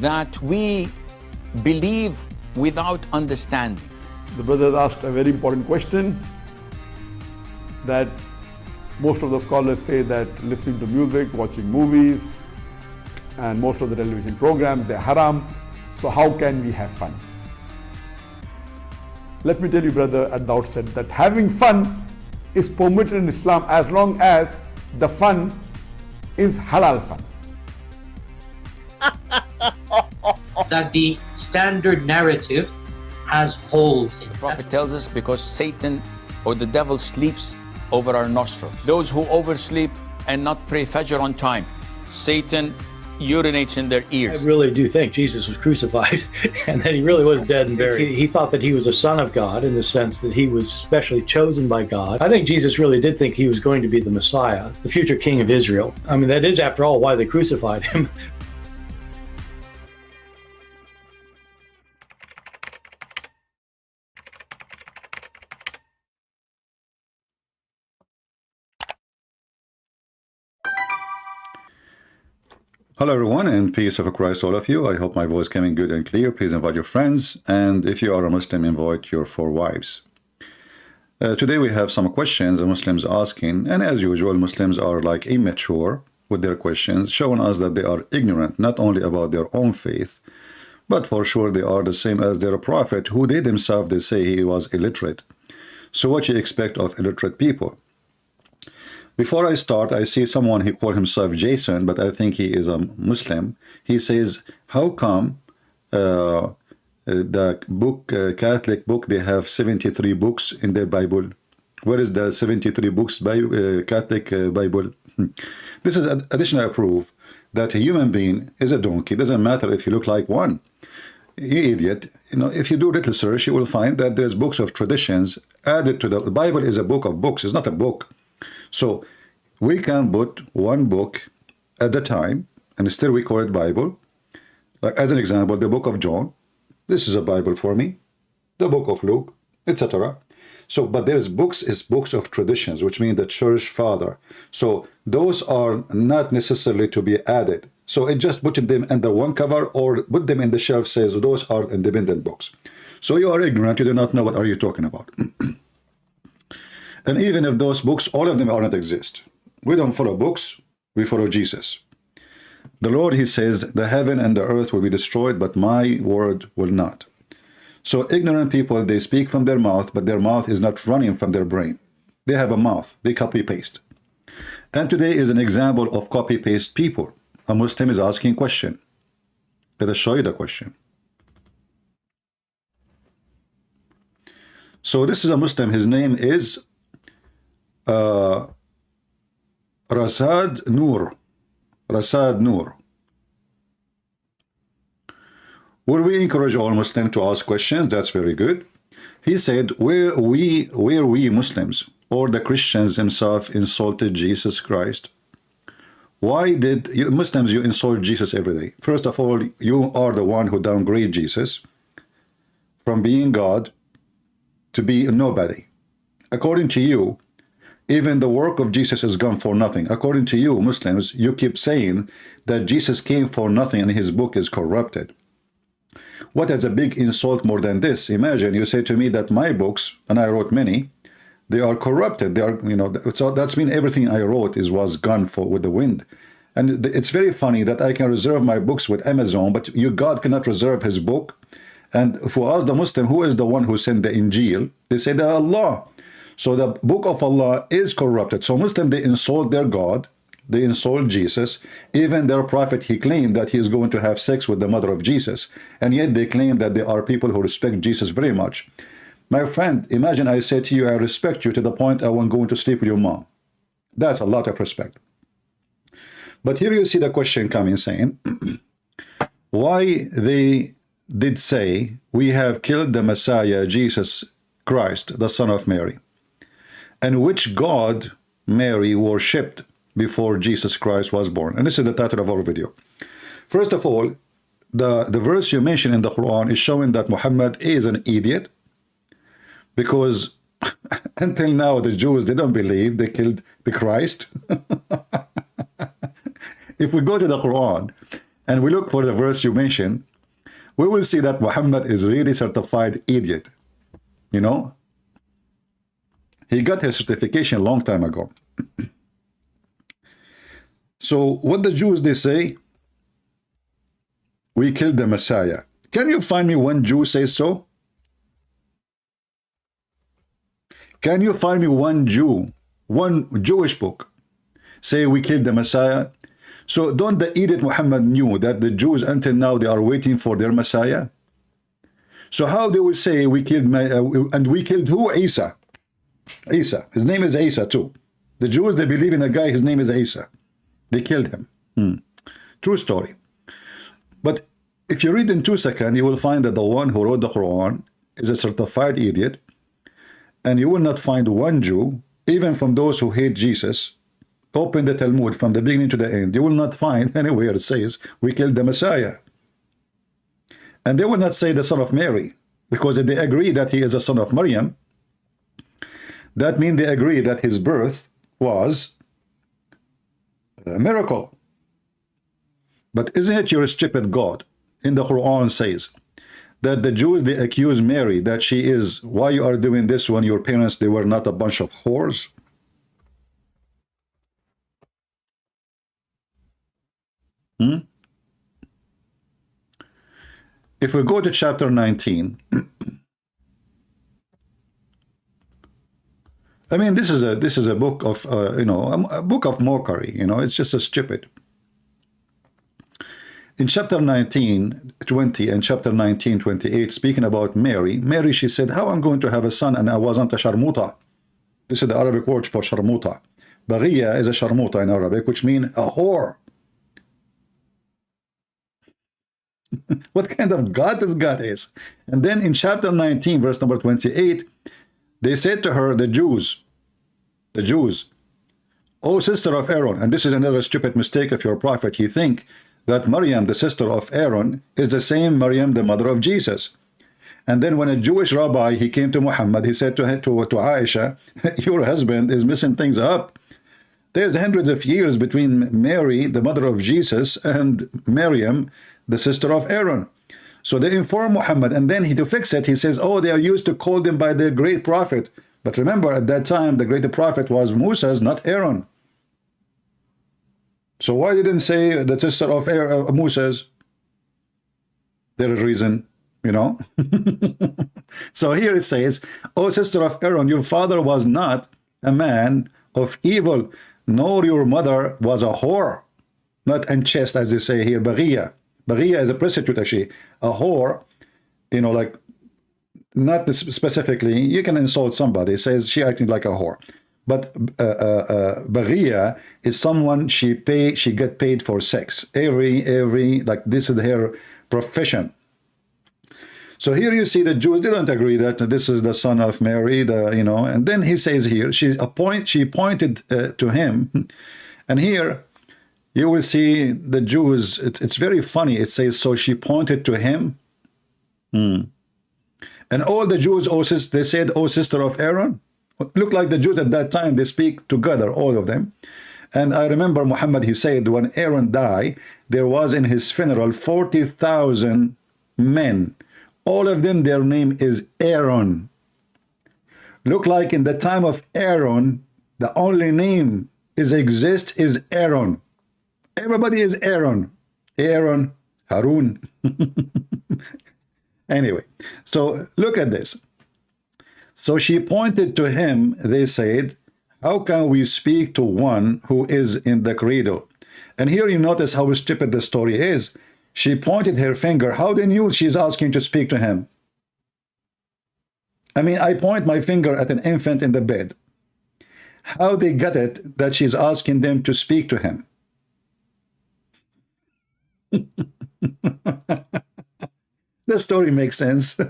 that we believe without understanding. The brother asked a very important question that most of the scholars say that listening to music, watching movies, and most of the television programs, they're haram. So how can we have fun? Let me tell you, brother, at the outset that having fun is permitted in Islam as long as the fun is halal fun. That the standard narrative has holes in it. The Prophet tells us because Satan or the devil sleeps over our nostrils. Those who oversleep and not pray Fajr on time, Satan urinates in their ears. I really do think Jesus was crucified and that he really was dead and buried. He thought that he was a son of God in the sense that he was specially chosen by God. I think Jesus really did think he was going to be the Messiah, the future king of Israel. I mean, that is, after all, why they crucified him. Hello everyone, and peace of Christ all of you. I hope my voice coming good and clear. Please invite your friends, and if you are a Muslim, invite your 4 wives. Today we have some questions the Muslims asking, and as usual, Muslims are like immature with their questions, showing us that they are ignorant not only about their own faith, but for sure they are the same as their prophet, who they themselves they say he was illiterate. So what you expect of illiterate people? Before I start, I see someone, he called himself Jason, but I think he is a Muslim. He says, how come the book, Catholic book, they have 73 books in their Bible? Where is the 73 books by Catholic Bible? This is additional proof that a human being is a donkey. It doesn't matter if you look like one. You idiot. You know, if you do little search, you will find that there's books of traditions added to the Bible. Is a book of books. It's not a book. So we can put one book at a time, and still we call it Bible. Like as an example, the book of John. This is a Bible for me. The book of Luke, etc. So, but there's books is books of traditions, which mean the church father. So those are not necessarily to be added. So it just putting them under one cover or put them in the shelf says those are independent books. So you are ignorant. You do not know what are you talking about. And even if those books, all of them are not exist. We don't follow books, we follow Jesus. The Lord, he says, the heaven and the earth will be destroyed, but my word will not. So ignorant people, they speak from their mouth, but their mouth is not running from their brain. They have a mouth, they copy-paste. And today is an example of copy-paste people. A Muslim is asking a question. Let us show you the question. So this is a Muslim, his name is Rasad Noor. Rasad Noor. Will we encourage all Muslims to ask questions? That's very good. He said, where we Muslims or the Christians themselves insulted Jesus Christ? Why did you Muslims, you insult Jesus every day? First of all, you are the one who downgrade Jesus from being God to be nobody. According to you, even the work of Jesus is gone for nothing. According to you, Muslims, you keep saying that Jesus came for nothing and his book is corrupted. What is a big insult more than this? Imagine you say to me that my books, and I wrote many, they are corrupted. They are, you know, so that's mean everything I wrote was gone with the wind. And it's very funny that I can reserve my books with Amazon, but God cannot reserve his book. And for us, the Muslim, who is the one who sent the Injil? They say that Allah. So the book of Allah is corrupted. So Muslims, they insult their God, they insult Jesus. Even their prophet, he claimed that he is going to have sex with the mother of Jesus. And yet they claim that there are people who respect Jesus very much. My friend, imagine I say to you, I respect you to the point I want going to sleep with your mom. That's a lot of respect. But here you see the question coming saying, why they did say we have killed the Messiah, Jesus Christ, the son of Mary, and which God Mary worshipped before Jesus Christ was born. And this is the title of our video. First of all, the verse you mentioned in the Quran is showing that Muhammad is an idiot, because until now the Jews, they don't believe they killed the Christ. If we go to the Quran and we look for the verse you mentioned, we will see that Muhammad is really certified idiot. You know, he got his certification a long time ago. So what the Jews, they say, we killed the Messiah. Can you find me one Jew says so? Can you find me one Jew, one Jewish book, say we killed the Messiah? So don't the idiot Muhammad knew that the Jews until now they are waiting for their Messiah? So how they will say we killed, and we killed who? Isa. Isa. His name is Isa too. The Jews, they believe in a guy, his name is Isa. They killed him. True story. But if you read in 2 seconds, you will find that the one who wrote the Quran is a certified idiot. And you will not find one Jew, even from those who hate Jesus, open the Talmud from the beginning to the end. You will not find anywhere it says, we killed the Messiah. And they will not say the son of Mary, because if they agree that he is a son of Maryam, that means they agree that his birth was a miracle. But isn't it your stupid God in the Quran says that the Jews, they accuse Mary that she is, why you are doing this when your parents, they were not a bunch of whores? If we go to chapter 19, I mean, this is a book of you know, a book of mockery. You know, it's just a stupid. In chapter 19:20 and chapter 19:28, speaking about Mary, she said, "How I'm going to have a son and I wasn't a sharmuta." This is the Arabic word for sharmuta. Baghiya is a sharmuta in Arabic, which means a whore. What kind of God this God is? And then in chapter 19, verse number 28, they said to her, the Jews, "O sister of Aaron," and this is another stupid mistake of your prophet. You think that Maryam, the sister of Aaron, is the same Maryam, the mother of Jesus. And then when a Jewish rabbi, he came to Muhammad, he said to Aisha, "Your husband is messing things up. There's hundreds of years between Mary, the mother of Jesus, and Maryam, the sister of Aaron." So they inform Muhammad, and then to fix it, he says, "Oh, they are used to call them by the great prophet." But remember, at that time, the great prophet was Moses, not Aaron. So why didn't say the sister of Moses? There is a reason, you know. So here it says, "O sister of Aaron, your father was not a man of evil, nor your mother was a whore." Not unchaste, as they say here, Baghiya. Baghiya is a prostitute, actually. A whore, you know, like, not specifically, you can insult somebody, it says she acting like a whore. But Baghiya is someone she get paid for sex. Every, like, this is her profession. So here you see the Jews, they don't agree that this is the son of Mary, you know, and then he says here, she pointed to him, and here you will see the Jews, it's very funny, it says, so she pointed to him. And all the Jews, they said, "O sister of Aaron." Look like the Jews at that time, they speak together, all of them. And I remember Muhammad, he said, when Aaron died, there was in his funeral 40,000 men. All of them, their name is Aaron. Look like in the time of Aaron, the only name exists is Aaron. Everybody is Aaron. Aaron, Harun. Anyway, so look at this. So she pointed to him, they said, "How can we speak to one who is in the cradle?" And here you notice how stupid the story is. She pointed her finger. How they knew she's asking to speak to him? I mean, I point my finger at an infant in the bed. How they got it that she's asking them to speak to him? The story makes sense.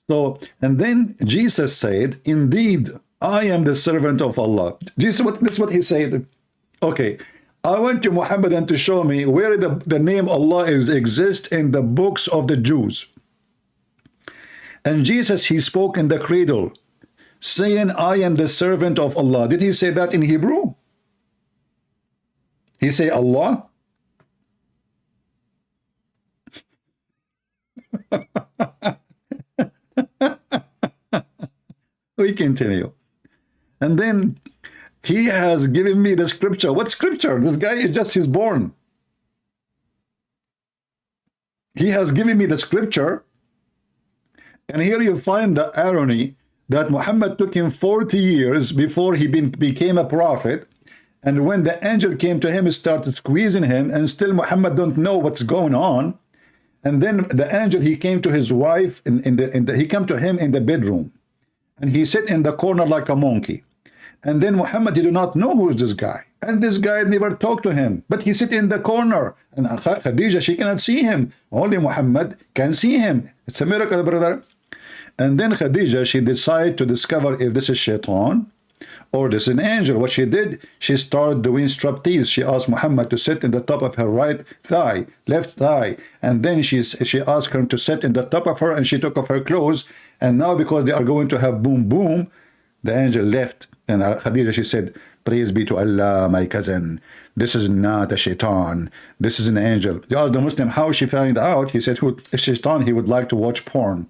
So, and then Jesus said, "Indeed, I am the servant of Allah." Jesus, this is what he said. Okay, I want you, Muhammadan, to show me where the name Allah exists in the books of the Jews. And Jesus, he spoke in the cradle, saying, "I am the servant of Allah." Did he say that in Hebrew? He say Allah? We continue. And then he has given me the scripture. What scripture? This guy is just, he's born. He has given me the scripture. And here you find the irony that Muhammad took him 40 years before he became a prophet. And when the angel came to him, he started squeezing him, and still Muhammad don't know what's going on. And then the angel, he came to his wife, he came to him in the bedroom. And he sat in the corner like a monkey. And then Muhammad, he do not know who is this guy. And this guy never talked to him. But he sit in the corner. And Khadija, she cannot see him. Only Muhammad can see him. It's a miracle, brother. And then Khadija, she decided to discover if this is shaitan or this is an angel. What she did, she started doing striptease. She asked Muhammad to sit in the top of her right thigh, left thigh. And then she asked him to sit in the top of her, and she took off her clothes. And now because they are going to have boom, boom, the angel left. And Khadija, she said, praise be to Allah, my cousin. This is not a shaitan. This is an angel. They asked the Muslim how she found out. He said, if shaitan, he would like to watch porn.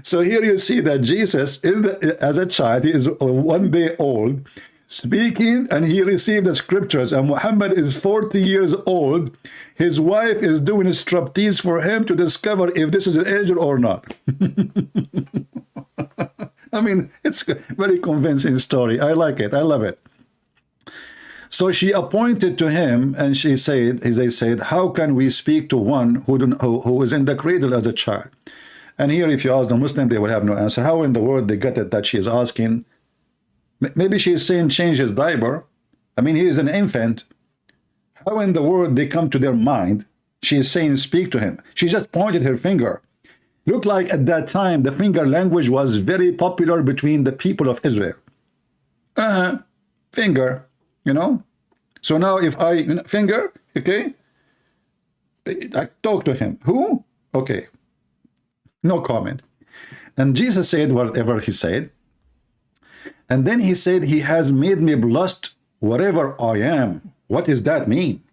So here you see that Jesus, as a child, he is 1 day old, speaking, and he received the scriptures. And Muhammad is 40 years old. His wife is doing a striptease for him to discover if this is an angel or not. I mean, it's a very convincing story. I like it. I love it. So she appointed to him, and she said, as they said, how can we speak to one who is in the cradle as a child? And here, if you ask the Muslim, they will have no answer. How in the world they get it that she is asking? Maybe she is saying change his diaper. I mean, he is an infant. How in the world they come to their mind? She is saying speak to him. She just pointed her finger. Looked like at that time, the finger language was very popular between the people of Israel. Finger, you know. So now if I, finger, okay, I talk to him. Who? Okay. No comment. And Jesus said whatever he said. And then he said, he has made me blessed wherever I am. What does that mean?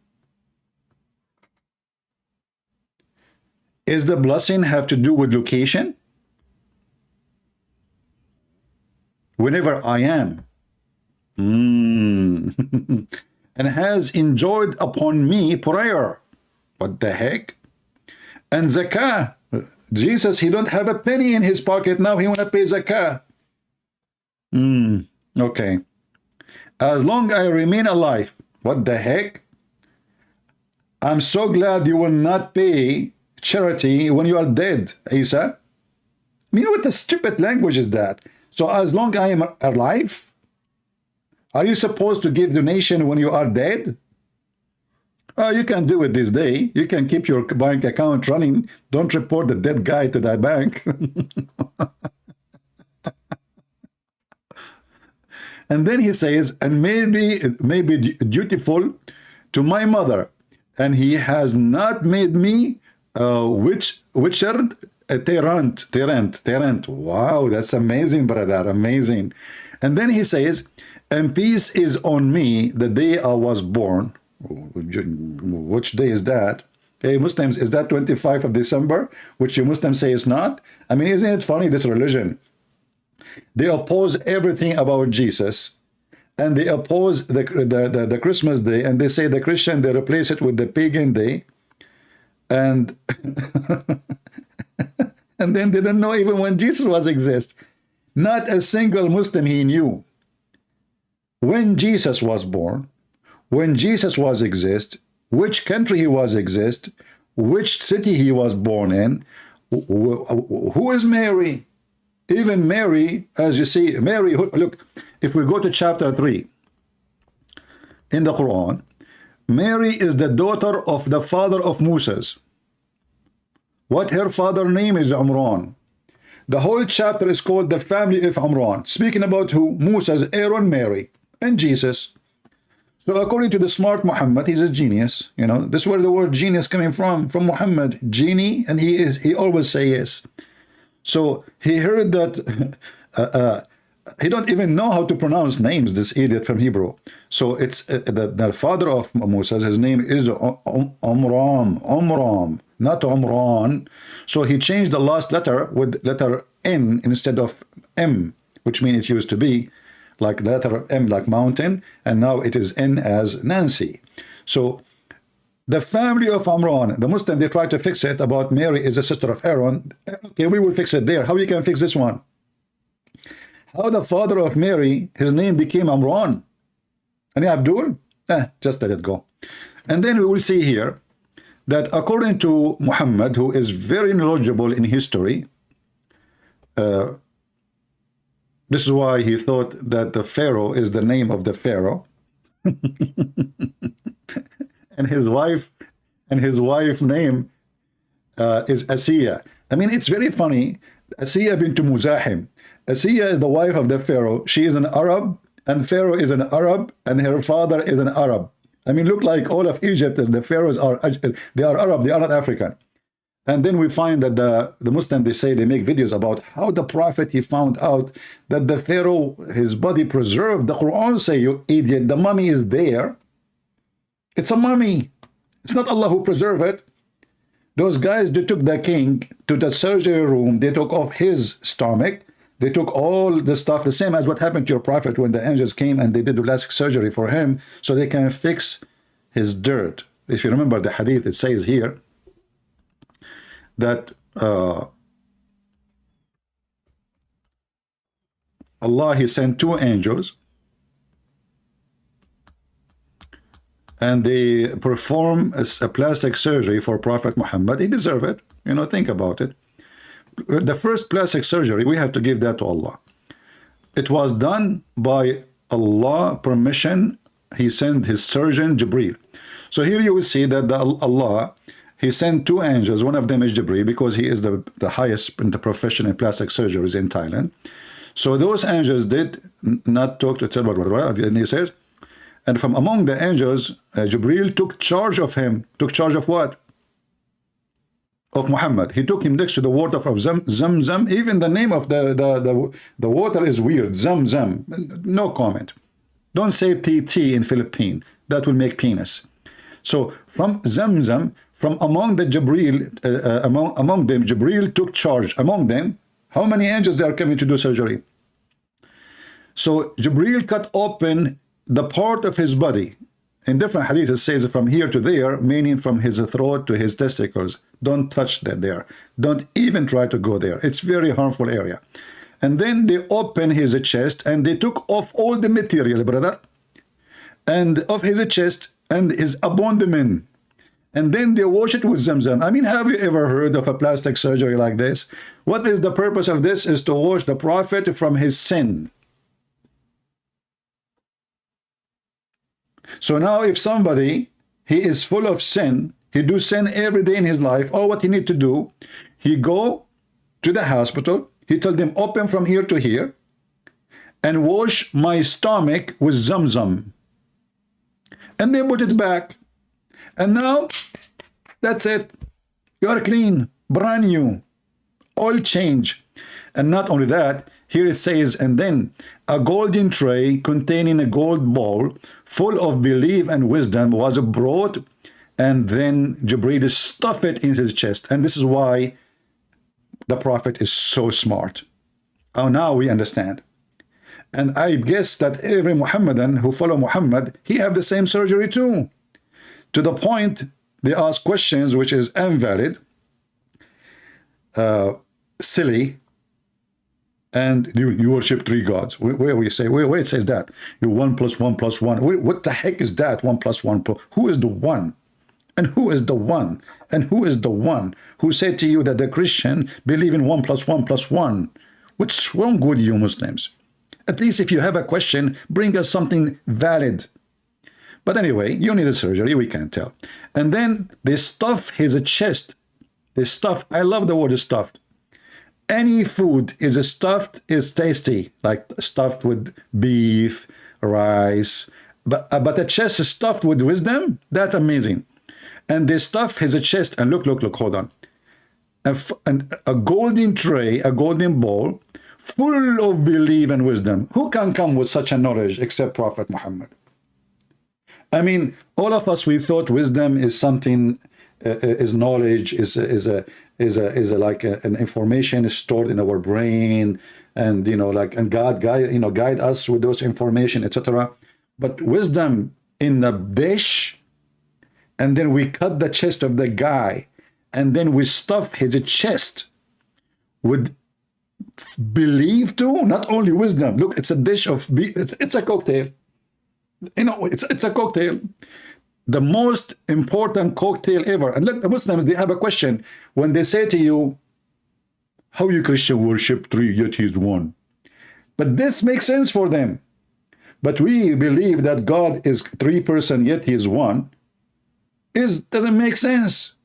Is the blessing have to do with location? Whenever I am. And has enjoyed upon me prayer. What the heck? And zakah. Jesus, he don't have a penny in his pocket now. He want to pay zakah. Okay. As long as I remain alive. What the heck? I'm so glad you will not pay charity when you are dead, Isa. You know what the stupid language is that? So as long as I am alive, are you supposed to give donation when you are dead? You can do it this day. You can keep your bank account running. Don't report the dead guy to that bank. And then he says, and maybe dutiful to my mother, and he has not made me witcher, tyrant. Wow, that's amazing, brother, amazing. And then he says, and peace is on me the day I was born. Which day is that? Hey, Muslims, is that 25th of December? Which you Muslims say is not? I mean, isn't it funny, this religion? They oppose everything about Jesus. And they oppose the Christmas day. And they say the Christian, they replace it with the pagan day. And, and then they didn't know even when Jesus was exist. Not a single Muslim he knew. When Jesus was born, when Jesus was exist, which country he was exist, which city he was born in, who is Mary? Even Mary, as you see, Mary, look, if we go to chapter 3 in the Quran, Mary is the daughter of the father of Moses. What her father name is Imran. The whole chapter is called the family of Imran, speaking about who? Moses, Aaron, Mary, and Jesus. So according to the smart Muhammad, he's a genius. You know, this is where the word genius coming from Muhammad, genie, and he always say yes. So he heard that he don't even know how to pronounce names, this idiot from Hebrew. So it's the father of Moses, his name is Omram, not Omran. So he changed the last letter with letter N instead of M, which means it used to be like the letter M like mountain, and now it is N as Nancy. So the family of Amran, the Muslim, they try to fix it about Mary is a sister of Aaron. Okay, we will fix it there. How we can fix this one? How the father of Mary, his name became Amran? And Abdul? Just let it go. And then we will see here that according to Muhammad, who is very knowledgeable in history, this is why he thought that the Pharaoh is the name of the Pharaoh. And his wife name is Asiya. I mean, it's very funny. Asiya bint Muzahim. Asiya is the wife of the Pharaoh. She is an Arab, and Pharaoh is an Arab, and her father is an Arab. I mean, look like all of Egypt, the Pharaohs are Arab, they are not African. And then we find that the Muslims, they say, they make videos about how the Prophet, he found out that the Pharaoh, his body preserved. The Quran say, you idiot, the mummy is there. It's a mummy. It's not Allah who preserved it. Those guys, they took the king to the surgery room. They took off his stomach. They took all the stuff, the same as what happened to your prophet when the angels came and they did the plastic surgery for him so they can fix his dirt. If you remember the hadith, it says here that Allah, he sent two angels and they perform a plastic surgery for Prophet Muhammad. He deserved it. You know, think about it. The first plastic surgery, we have to give that to Allah. It was done by Allah permission. He sent his surgeon Jibreel. So here you will see that Allah, he sent two angels. One of them is Jibreel because he is the highest in the profession in plastic surgeries in Thailand. So those angels did not talk to Tzibah, and he says, and from among the angels, Jibreel took charge of him. Took charge of what? Of Muhammad. He took him next to the water of Zamzam. Even the name of the water is weird. Zamzam. No comment. Don't say TT in Philippine. That will make penis. So from Zamzam, from among the Jibreel, among them, Jibreel took charge. Among them, how many angels they are coming to do surgery? So Jibreel cut open the part of his body. In different hadiths, it says from here to there, meaning from his throat to his testicles. Don't touch that there. Don't even try to go there. It's very harmful area. And then they open his chest and they took off all the material, brother, and of his chest and his abdomen. And then they wash it with Zamzam. I mean, have you ever heard of a plastic surgery like this? What is the purpose of this? Is to wash the Prophet from his sin. So now if somebody, he is full of sin, he do sin every day in his life, all what he need to do, he go to the hospital, he tell them open from here to here and wash my stomach with Zamzam. And they put it back. And now, that's it. You are clean, brand new, oil change. And not only that, here it says, and then a golden tray containing a gold bowl full of belief and wisdom was brought, and then Jibreel stuffed it in his chest. And this is why the Prophet is so smart. Oh, now we understand. And I guess that every Muhammadan who follow Muhammad, he have the same surgery too. To the point, they ask questions which is invalid, silly, and you worship three gods. Where we say, where it says that? You 1 + 1 + 1. What the heck is that? 1 + 1 +. Who is the one? And who is the one? And who is the one who said to you that the Christian believe in 1 + 1 + 1? What's wrong with you Muslims? At least if you have a question, bring us something valid. But anyway, you need a surgery, we can't tell. And then they stuff his chest. They stuff, I love the word stuffed. Any food is stuffed is tasty, like stuffed with beef, rice. But a chest is stuffed with wisdom, that's amazing. And they stuff his chest, and look, hold on. And a golden tray, a golden bowl, full of belief and wisdom. Who can come with such a knowledge except Prophet Muhammad? I mean, all of us, we thought wisdom is something, is knowledge, is like an information stored in our brain, and and God guide us with those information, etc. But wisdom in a dish, and then we cut the chest of the guy, and then we stuff his chest with belief too. Not only wisdom. Look, it's a dish of it's a cocktail. It's a cocktail, the most important cocktail ever. And look, the Muslims, they have a question when they say to you, how you Christian worship three yet he's one? But this makes sense for them. But we believe that God is three person yet he is one. Doesn't make sense,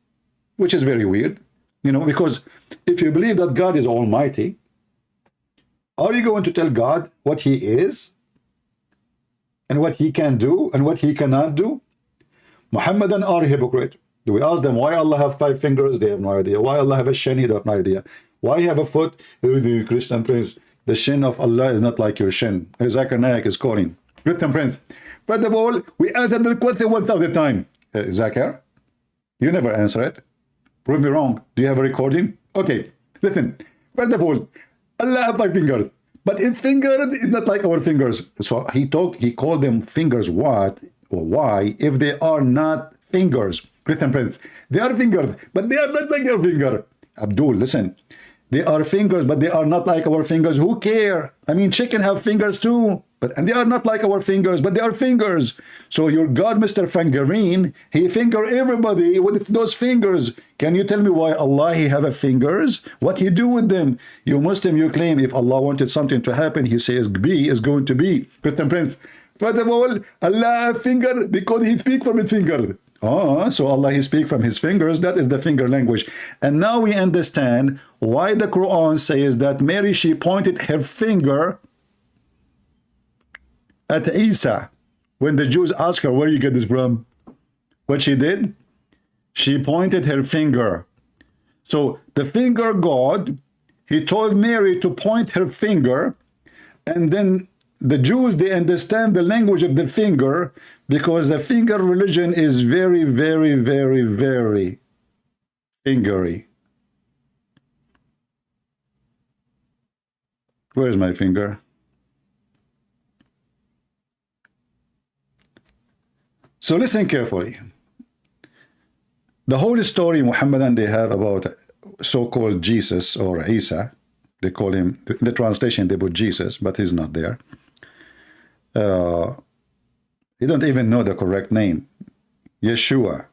which is very weird, because if you believe that God is almighty, are you going to tell God what he is and what he can do and what he cannot do? Muhammadan are hypocrite. Do we ask them why Allah have 5 fingers? They have no idea. Why Allah have a shin? They have no idea. Why you have a foot? The Christian prince, the shin of Allah is not like your shin. Zakir Naik is calling. Christian prince. First of all, we answered the question 1,000 times. Zakir, you never answer it. Prove me wrong. Do you have a recording? Okay, listen. First of all, Allah have 5 fingers. But his finger is not like our fingers. So he called them fingers what or why if they are not fingers. Christian prince, they are fingers, but they are not like your finger. Abdul, listen. They are fingers, but they are not like our fingers. Who care? I mean, chicken have fingers too. And they are not like our fingers, but they are fingers. So your God, Mr. Fingerine, he finger everybody with those fingers. Can you tell me why Allah he have a fingers? What he do with them? You Muslim, you claim if Allah wanted something to happen, he says be is going to be. Christian prince, first of all, Allah have finger because he speak from his finger. Oh, so Allah he speak from his fingers. That is the finger language. And now we understand why the Quran says that Mary, she pointed her finger at Isa when the Jews asked her, where you get this from? What she did? She pointed her finger. So the finger God, he told Mary to point her finger, and then the Jews, they understand the language of the finger because the finger religion is very, very, very, very fingery. Where's my finger? So listen carefully. The whole story Muhammadan they have about so-called Jesus or Isa, they call him, the translation they put Jesus, but he's not there. You don't even know the correct name. Yeshua.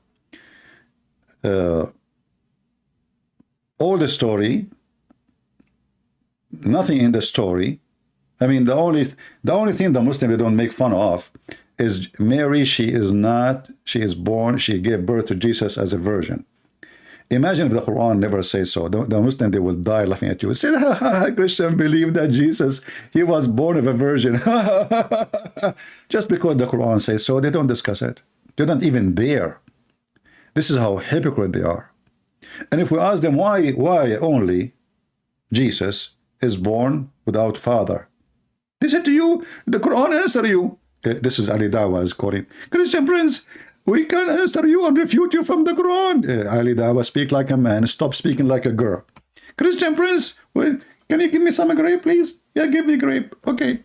All the story, nothing in the story. I mean, the only thing the Muslims don't make fun of is Mary. She is born, she gave birth to Jesus as a virgin. Imagine if the Quran never says so. The Muslim, they will die laughing at you. Say, Christian believe that Jesus, he was born of a virgin. Just because the Quran says so, they don't discuss it. They don't even dare. This is how hypocrite they are. And if we ask them why only Jesus is born without father, they said to you, the Quran answer you. This is Ali Dawa is quoting. Christian Prince, we can answer you and refute you from the Quran. Ali Dawa, speak like a man. Stop speaking like a girl. Christian Prince, can you give me some grape, please? Yeah, give me grape. Okay.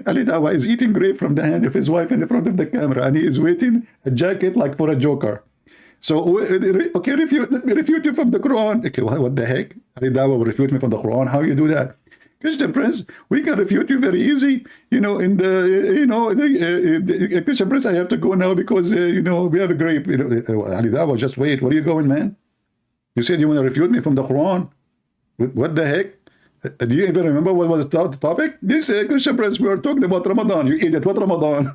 Ali Dawa is eating grape from the hand of his wife in the front of the camera, and he is waiting a jacket like for a joker. So, okay, let me refute you from the Quran. Okay, what the heck? Ali Dawa will refute me from the Quran. How you do that? Christian Prince, we can refute you very easy. Christian Prince, I have to go now because, we have a grape. Ali Dawa, just wait. Where are you going, man? You said you want to refute me from the Quran. What the heck? Do you even remember what was the topic? This Christian Prince, we are talking about Ramadan. You idiot, what Ramadan?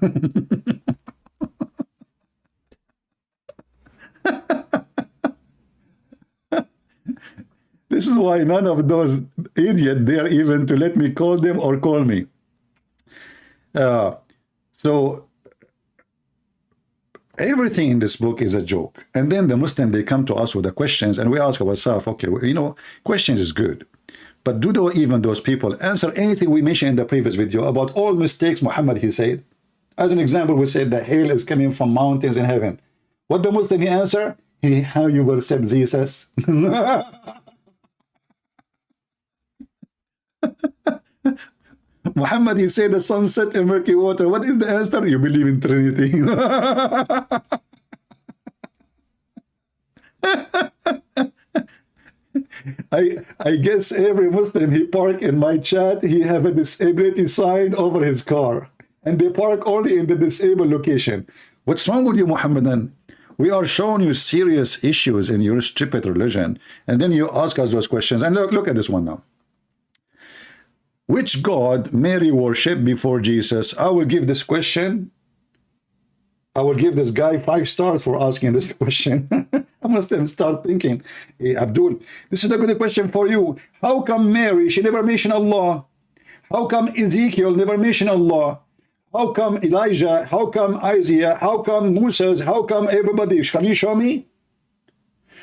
This is why none of those idiots dare even to let me call them or call me. So everything in this book is a joke. And then the Muslim, they come to us with the questions and we ask ourselves, okay, questions is good. But do even those people answer anything we mentioned in the previous video about all mistakes Muhammad he said? As an example, we said the hail is coming from mountains in heaven. What the Muslim he answer? How you will accept Jesus? Muhammad he said the sunset in murky water. What is the answer? You believe in Trinity. I guess every Muslim he park in my chat, he have a disability sign over his car. And they park only in the disabled location. What's wrong with you, Muhammadan? We are showing you serious issues in your stupid religion. And then you ask us those questions. And look at this one now. Which God Mary worshiped before Jesus? I will give this question. I will give this guy 5 stars for asking this question. I must then start thinking, hey, Abdul, this is a good question for you. How come Mary, she never mentioned Allah? How come Ezekiel never mentioned Allah? How come Elijah? How come Isaiah? How come Moses? How come everybody? Can you show me?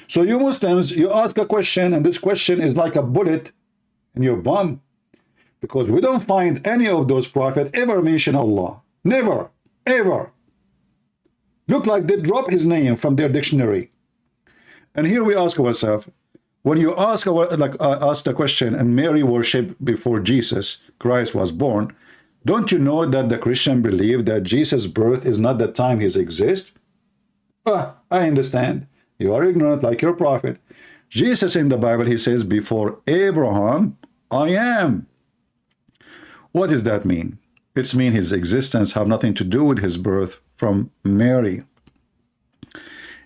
So you Muslims, you ask a question, and this question is like a bullet in your bum. Because we don't find any of those prophets ever mention Allah. Never, ever. Look like they drop his name from their dictionary. And here we ask ourselves, when you ask the question, and Mary worshipped before Jesus Christ was born, don't you know that the Christian believe that Jesus' birth is not the time he exists? I understand. You are ignorant like your prophet. Jesus in the Bible, he says, before Abraham, I am. What does that mean? It's mean his existence have nothing to do with his birth from Mary.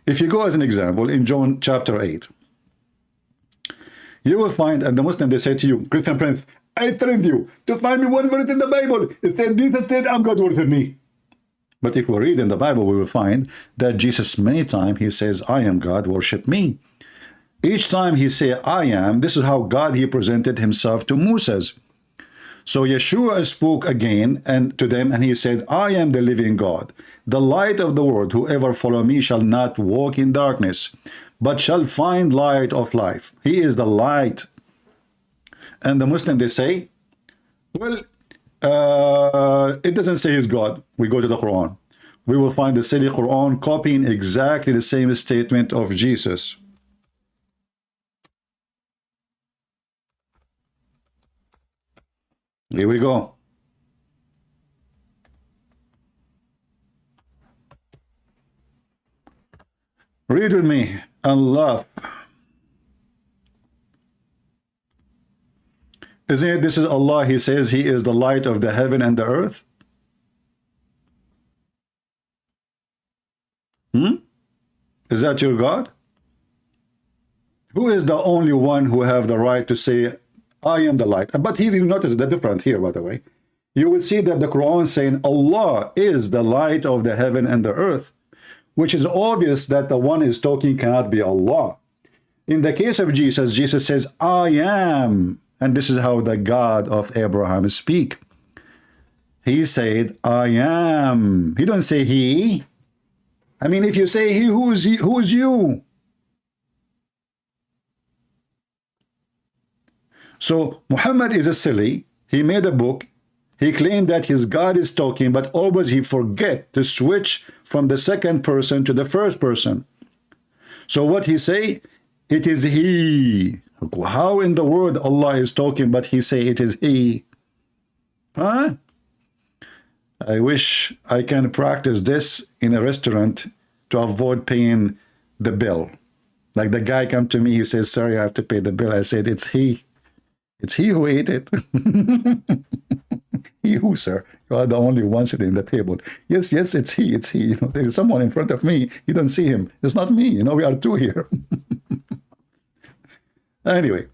If you go as an example in John chapter 8, you will find, and the Muslim, they say to you, Christian Prince, I trained you to find me one verse in the Bible. It said, Jesus said, I'm God worship me. But if we read in the Bible, we will find that Jesus many times, he says, I am God, worship me. Each time he say, I am, this is how God, he presented himself to Moses. So Yeshua spoke again and to them, and he said, I am the living God, the light of the world. Whoever follow me shall not walk in darkness, but shall find light of life. He is the light. And the Muslim, they say, well, it doesn't say he's God. We go to the Quran. We will find the silly Quran copying exactly the same statement of Jesus. Here we go. Read with me and laugh. Isn't it, this is Allah, he says he is the light of the heaven and the earth? Is that your God? Who is the only one who have the right to say, I am the light? But here you notice the difference here, by the way. You will see that the Quran is saying Allah is the light of the heaven and the earth, which is obvious that the one is talking cannot be Allah. In the case of Jesus, Jesus says, I am. And this is how the God of Abraham speak. He said, I am. He don't say he. I mean, if you say he, who is you? So Muhammad is a silly. He made a book. He claimed that his God is talking, but always he forget to switch from the second person to the first person. So what he say? It is he. How in the world Allah is talking, but he say it is he? Huh? I wish I can practice this in a restaurant to avoid paying the bill. Like the guy come to me, he says, sorry, I have to pay the bill. I said, it's he. It's he who ate it. He who, sir? You are the only one sitting at the table. Yes, yes, it's he. It's he. You know, there is someone in front of me. You don't see him. It's not me. You know, we are two here. Anyway,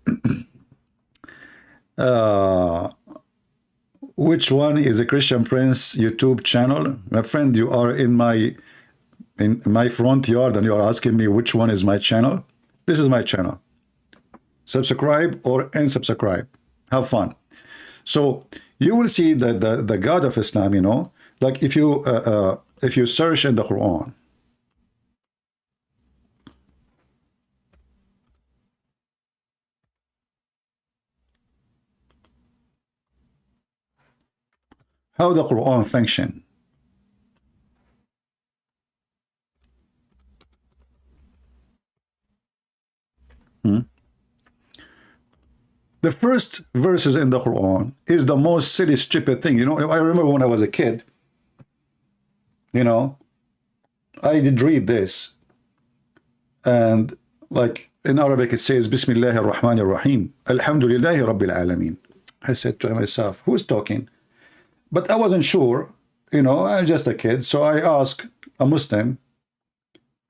which one is a Christian Prince YouTube channel? My friend, you are in my front yard and you are asking me which one is my channel. This is my channel. Subscribe or unsubscribe. Have fun. So you will see that the God of Islam, you know, like if you search in the Quran, how the Quran function. The first verses in the Quran is the most silly, stupid thing. You know, I remember when I was a kid, you know, I did read this. And like in Arabic, it says, Bismillah ar-Rahman ar-Rahim. Alhamdulillahi Rabbil Alameen. I said to myself, who is talking? But I wasn't sure, you know, I'm just a kid. So I asked a Muslim,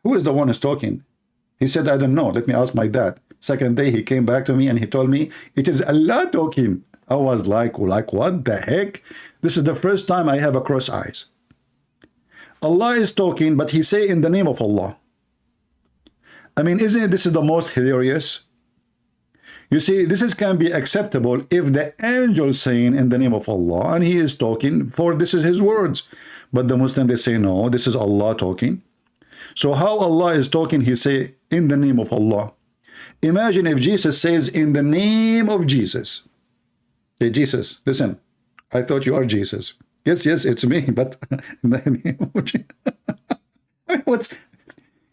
who is the one who's talking? He said, I don't know. Let me ask my dad. Second day, he came back to me and he told me, it is Allah talking. I was like, what the heck? This is the first time I have a cross eyes. Allah is talking, but he say in the name of Allah. I mean, isn't it, this is the most hilarious? You see, this can be acceptable if the angel saying in the name of Allah and he is talking, for this is his words. But the Muslim, they say, no, this is Allah talking. So how Allah is talking, he say in the name of Allah. Imagine if Jesus says in the name of Jesus. Hey, Jesus, listen, I thought you are Jesus. Yes, it's me, but in the name of Jesus. What's,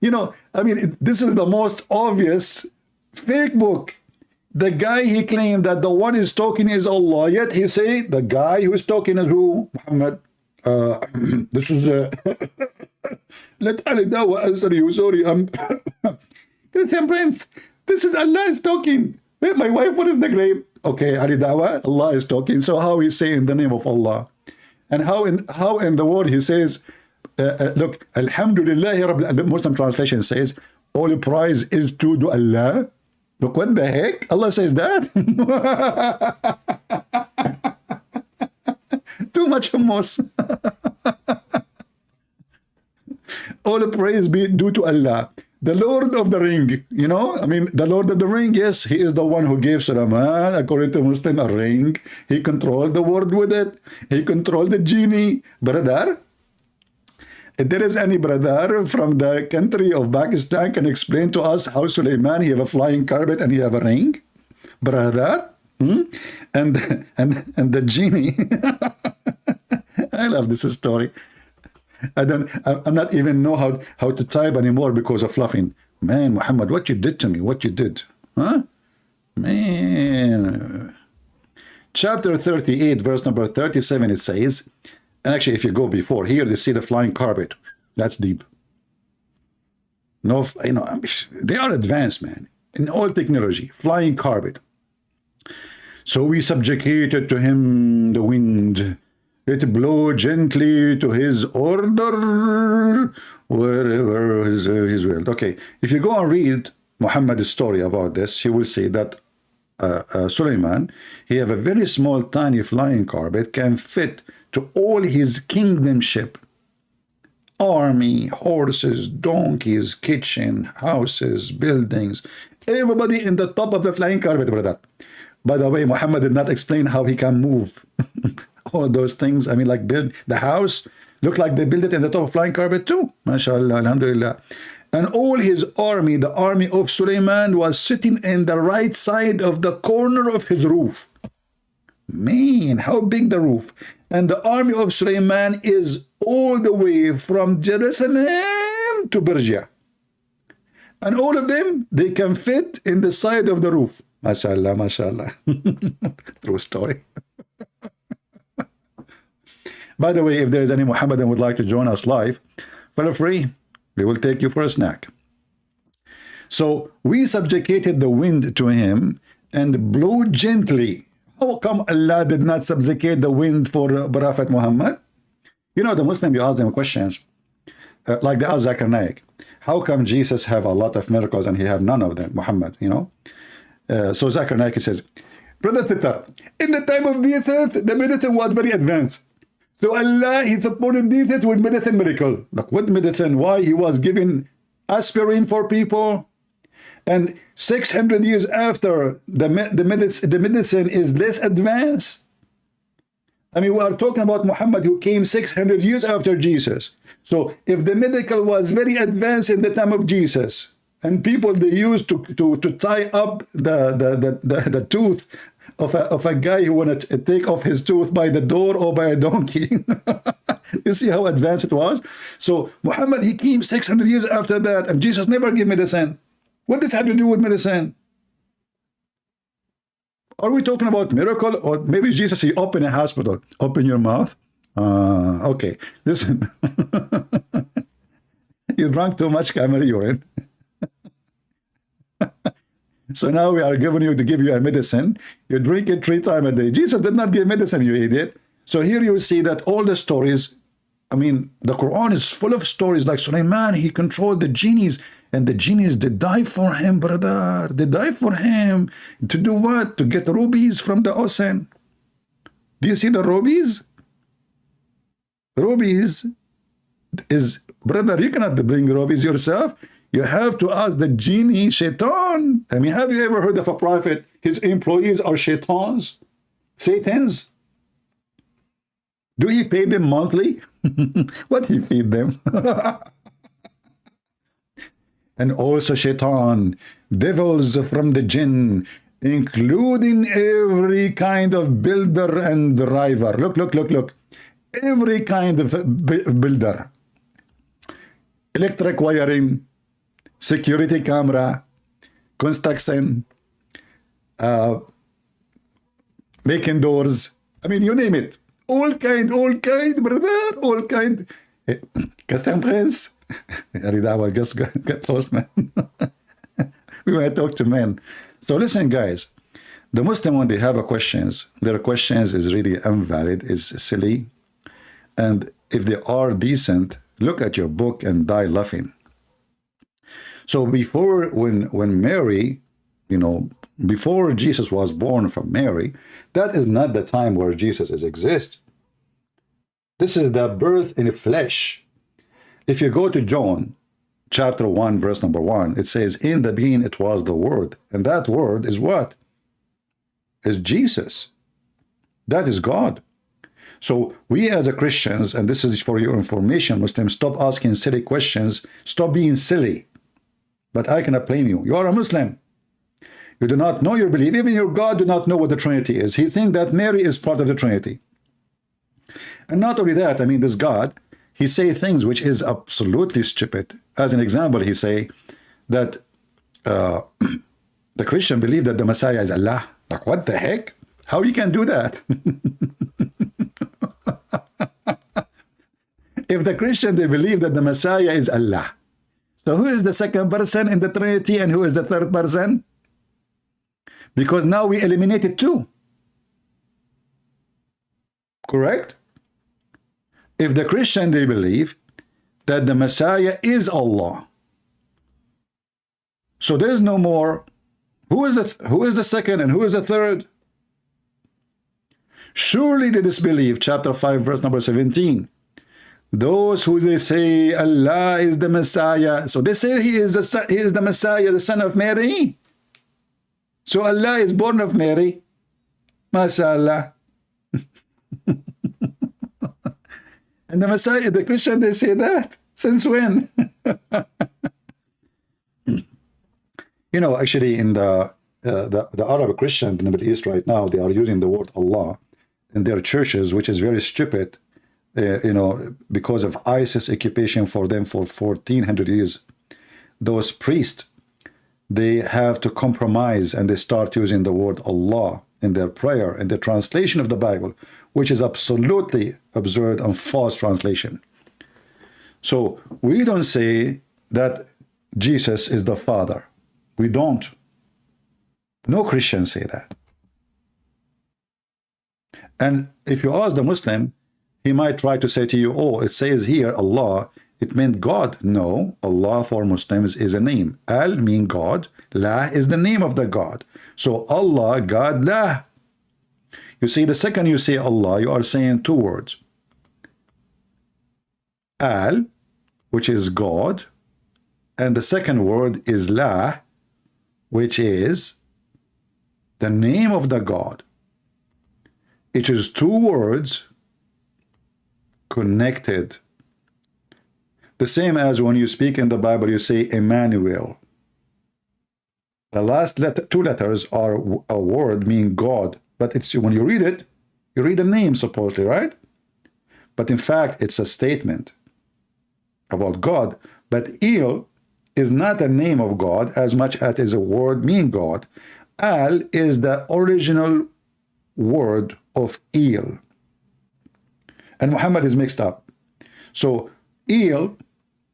you know, I mean, this is the most obvious fake book. The guy, he claimed that the one is talking is Allah, yet he say the guy who is talking is who? Muhammad. This is let Ali Dawa answer you. Sorry, this is Allah is talking. Wait, my wife, what is the name? Okay, Ali Dawa, Allah is talking. So how he say in the name of Allah? And how in the word he says, look, Alhamdulillah, the Muslim translation says, all praise is to Allah. Look, what the heck? Allah says that? Too much hummus. All praise be due to Allah. The Lord of the Ring, you know, I mean, the Lord of the Ring, yes, he is the one who gave Sulaiman, according to Muslim, a ring. He controlled the world with it. He controlled the genie. Brother, if there is any brother from the country of Pakistan can explain to us how Sulaiman, he have a flying carpet and he have a ring? Brother? And the genie. I love this story. I'm not even know how to type anymore because of fluffing. Man, Muhammad, what you did to me, what you did. Huh? Man. Chapter 38, verse number 37, it says, and actually if you go before, here they see the flying carpet. That's deep. No, you know, they are advanced, man. In all technology, flying carpet. So we subjugated to him the wind. It blew gently to his order wherever his will. Okay, if you go and read Muhammad's story about this, he will say that Sulaiman, he have a very small, tiny flying carpet, can fit to all his kingdomship. Army, horses, donkeys, kitchen, houses, buildings. Everybody in the top of the flying carpet, brother. By the way, Muhammad did not explain how he can move. All those things, I mean, like build the house, look like they built it in the top of flying carpet too. MashaAllah, alhamdulillah. And all his army, the army of Sulaiman, was sitting in the right side of the corner of his roof. Man, how big the roof. And the army of Sulaiman is all the way from Jerusalem to Persia. And all of them, they can fit in the side of the roof. MashaAllah, MashaAllah. True story. By the way, if there is any Muhammadan would like to join us live, feel free. We will take you for a snack. So we subjugated the wind to him and blew gently. How come Allah did not subjugate the wind for Prophet Muhammad? You know, the Muslim, you ask them questions, like they ask Zakir Naik. How come Jesus have a lot of miracles and he have none of them, Muhammad, you know? So Zakir Naik says, Brother Thitar, in the time of Jesus, the medicine was very advanced. So Allah, he supported Jesus with medicine miracle. Like what medicine? Why? He was giving aspirin for people. And 600 years after, the medicine is less advanced. I mean, we are talking about Muhammad who came 600 years after Jesus. So if the medical was very advanced in the time of Jesus, and people they used to tie up the tooth of a guy who wanted to take off his tooth by the door or by a donkey. You see how advanced it was? So Muhammad, he came 600 years after that, and Jesus never gave medicine. What does this have to do with medicine? Are we talking about miracle? Or maybe Jesus, he opened a hospital. Open your mouth. Okay, listen. You drank too much camel urine. So now we are giving you to give you a medicine. You drink it 3 times a day. Jesus did not give medicine, you idiot. So here you see that all the stories, I mean, the Quran is full of stories like Sulaiman, he controlled the genies, and the genies, they die for him, brother. They die for him. To do what? To get rubies from the ocean. Do you see the rubies? Rubies is, brother, you cannot bring rubies yourself. You have to ask the genie, shaitan. I mean, have you ever heard of a prophet? His employees are shaitans, satans. Do he pay them monthly? What he feed them? And also shaitan, devils from the jinn, including every kind of builder and driver. Look, look, look, look. Every kind of builder. Electric wiring, security camera, construction, making doors. I mean, you name it. All kind, brother, all kind. Custom prince. I just got lost, man. We might talk to men. So listen, guys. The Muslim, when they have a questions, their questions is really invalid, is silly. And if they are decent, look at your book and die laughing. So before, when Mary, you know, before Jesus was born from Mary, that is not the time where Jesus exists. This is the birth in flesh. If you go to John chapter 1, verse number 1, it says, in the beginning it was the Word. And that Word is what? Is Jesus. That is God. So we as a Christians, and this is for your information, Muslims, stop asking silly questions. Stop being silly. But I cannot blame you. You are a Muslim. You do not know your belief. Even your God do not know what the Trinity is. He thinks that Mary is part of the Trinity. And not only that, I mean, this God, he say things which is absolutely stupid. As an example, he say that the Christian believe that the Messiah is Allah. Like, what the heck? How you can do that? If the Christian, they believe that the Messiah is Allah. So who is the second person in the Trinity and who is the third person? Because now we eliminated 2. Correct? If the Christian, they believe that the Messiah is Allah. So there is no more. Who is the second and who is the third? Surely they disbelieve, chapter 5, verse number 17. Those who they say Allah is the Messiah. So they say he is the Messiah, the son of Mary. So Allah is born of Mary. MashaAllah. And the Messiah, the Christian, they say that. Since when? You know, actually in the Arab Christian in the Middle East right now, they are using the word Allah in their churches, which is very stupid, you know, because of ISIS occupation for them for 1400 years. Those priests, they have to compromise and they start using the word Allah in their prayer, in the translation of the Bible, which is absolutely absurd and false translation. So we don't say that Jesus is the Father. We don't. No Christians say that. And if you ask the Muslim, he might try to say to you, oh, it says here Allah, it meant God. No, Allah for Muslims is a name. Al mean God. La is the name of the God. So Allah, God, La. You see, the second you say Allah, you are saying 2 words. Al, which is God, and the second word is La, which is the name of the God. It is 2 words connected. The same as when you speak in the Bible, you say Emmanuel. The last 2 letters are a word meaning God, but it's when you read the name supposedly, right? But in fact, it's a statement about God. But El is not a name of God as much as it is a word meaning God. Al is the original word of El. And Muhammad is mixed up. So El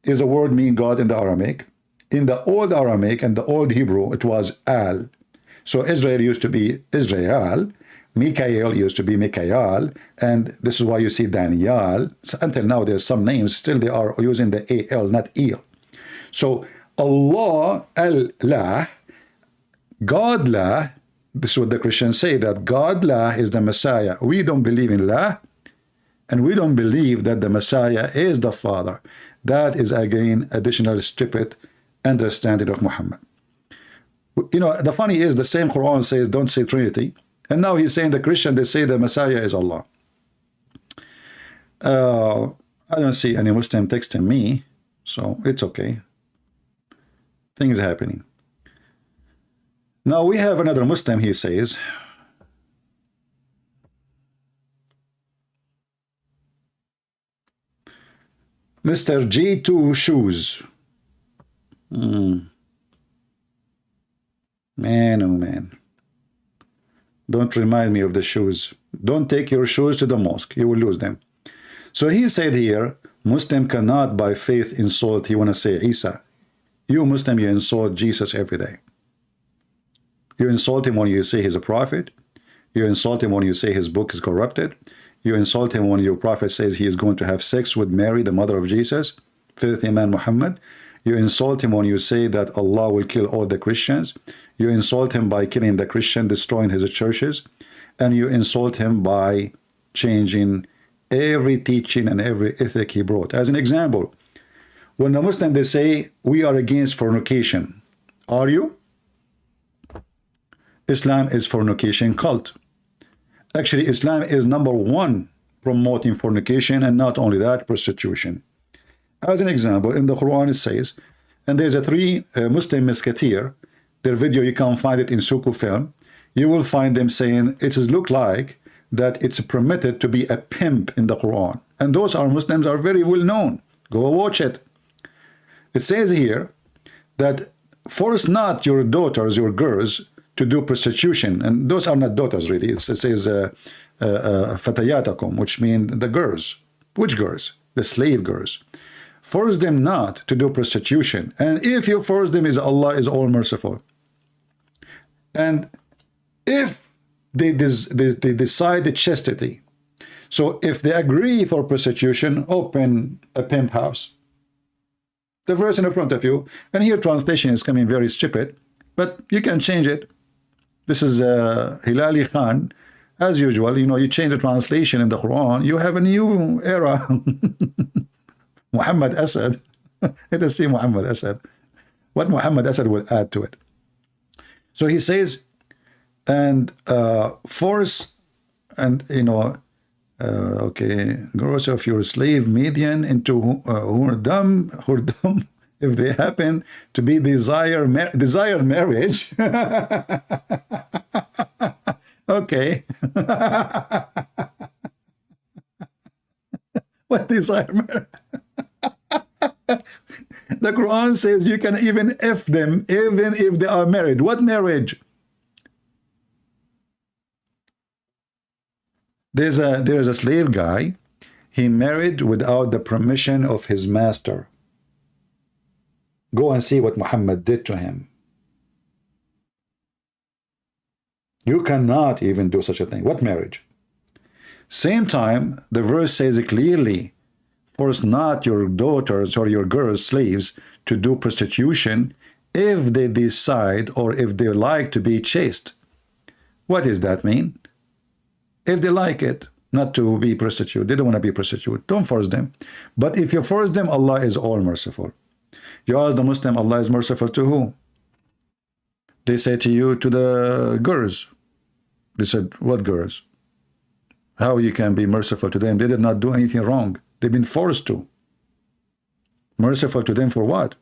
is a word meaning God in the Aramaic. In the old Aramaic and the old Hebrew, it was Al. So Israel used to be Israel. Mikael used to be Mikael, and this is why you see Daniel. So until now, there's some names, still they are using the AL, not El. So Allah, Allah, God La, this is what the Christians say, that God La is the Messiah. We don't believe in La, and we don't believe that the Messiah is the Father. That is, again, additional stupid understanding of Muhammad. You know, the funny is the same Quran says, don't say Trinity. And now he's saying the Christian, they say the Messiah is Allah. I don't see any Muslim texting me, so it's okay. Things happening. Now we have another Muslim, he says. Mr. G2 Shoes. Man, oh man. Don't remind me of the shoes. Don't take your shoes to the mosque. You will lose them. So he said here, Muslim cannot by faith insult, he want to say Isa. You Muslim, you insult Jesus every day. You insult him when you say he's a prophet. You insult him when you say his book is corrupted. You insult him when your prophet says he is going to have sex with Mary, the mother of Jesus, filthy man Muhammad. You insult him when you say that Allah will kill all the Christians. You insult him by killing the Christian, destroying his churches. And you insult him by changing every teaching and every ethic he brought. As an example, when the Muslims, they say, we are against fornication. Are you? Islam is fornication cult. Actually, Islam is #1 promoting fornication, and not only that, prostitution. As an example, in the Quran it says, and there's a 3 Muslim musketeer, their video, you can find it in Suku film, you will find them saying it is look like that it's permitted to be a pimp in the Quran. And those are Muslims are very well known. Go watch it. It says here that force not your daughters, your girls, to do prostitution. And those are not daughters really. It says fatayatakum, which mean the girls. Which girls? The slave girls. Force them not to do prostitution. And if you force them, is Allah is all merciful. And if they decide the chastity, so if they agree for prostitution, open a pimp house. The verse in front of you, and here translation is coming very stupid, but you can change it. This is Hilali Khan. As usual, you know, you change the translation in the Quran, you have a new era. Muhammad Asad. Let us see Muhammad Asad. What Muhammad Asad will add to it. So he says, and force, and you know, okay, gross of your slave median into whoredom, if they happen to be desired marriage. Okay. What desire marriage? The Quran says you can even F them, even if they are married. What marriage? There is a slave guy. He married without the permission of his master. Go and see what Muhammad did to him. You cannot even do such a thing. What marriage? Same time, the verse says it clearly, force not your daughters or your girls, slaves, to do prostitution if they decide or if they like to be chaste. What does that mean? If they like it, not to be prostitute, they don't want to be prostitute, don't force them. But if you force them, Allah is all merciful. You ask the Muslim, Allah is merciful to who? They say to you, to the girls. They said, what girls? How you can be merciful to them? They did not do anything wrong. They've been forced to. Merciful to them for what?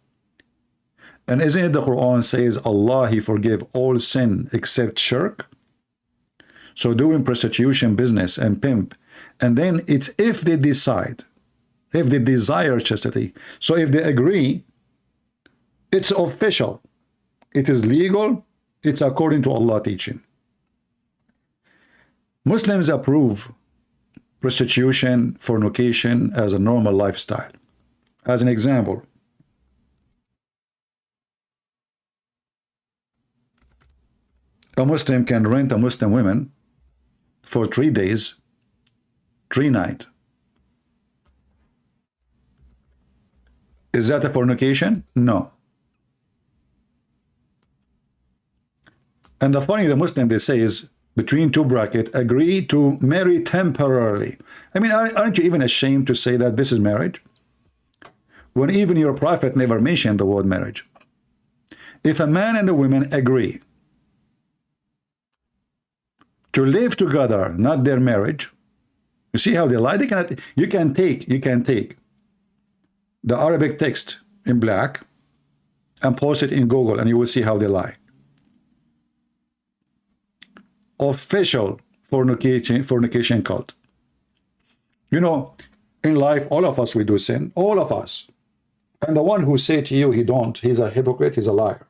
And isn't it the Quran says Allah, He forgave all sin except shirk? So doing prostitution business and pimp. And then it's if they decide, if they desire chastity. So if they agree, it's official. It is legal. It's according to Allah teaching. Muslims approve prostitution, fornication as a normal lifestyle. As an example, a Muslim can rent a Muslim woman for 3 days, 3 nights. Is that a fornication? No. And the funny, the Muslim, they say, is between two brackets, agree to marry temporarily. I mean, aren't you even ashamed to say that this is marriage? When even your prophet never mentioned the word marriage. If a man and a woman agree to live together, not their marriage, you see how they lie? They cannot, you can take the Arabic text in black and post it in Google and you will see how they lie. Official fornication cult. You know, in life, all of us, we do sin, all of us. And the one who say to you he don't, he's a hypocrite, he's a liar.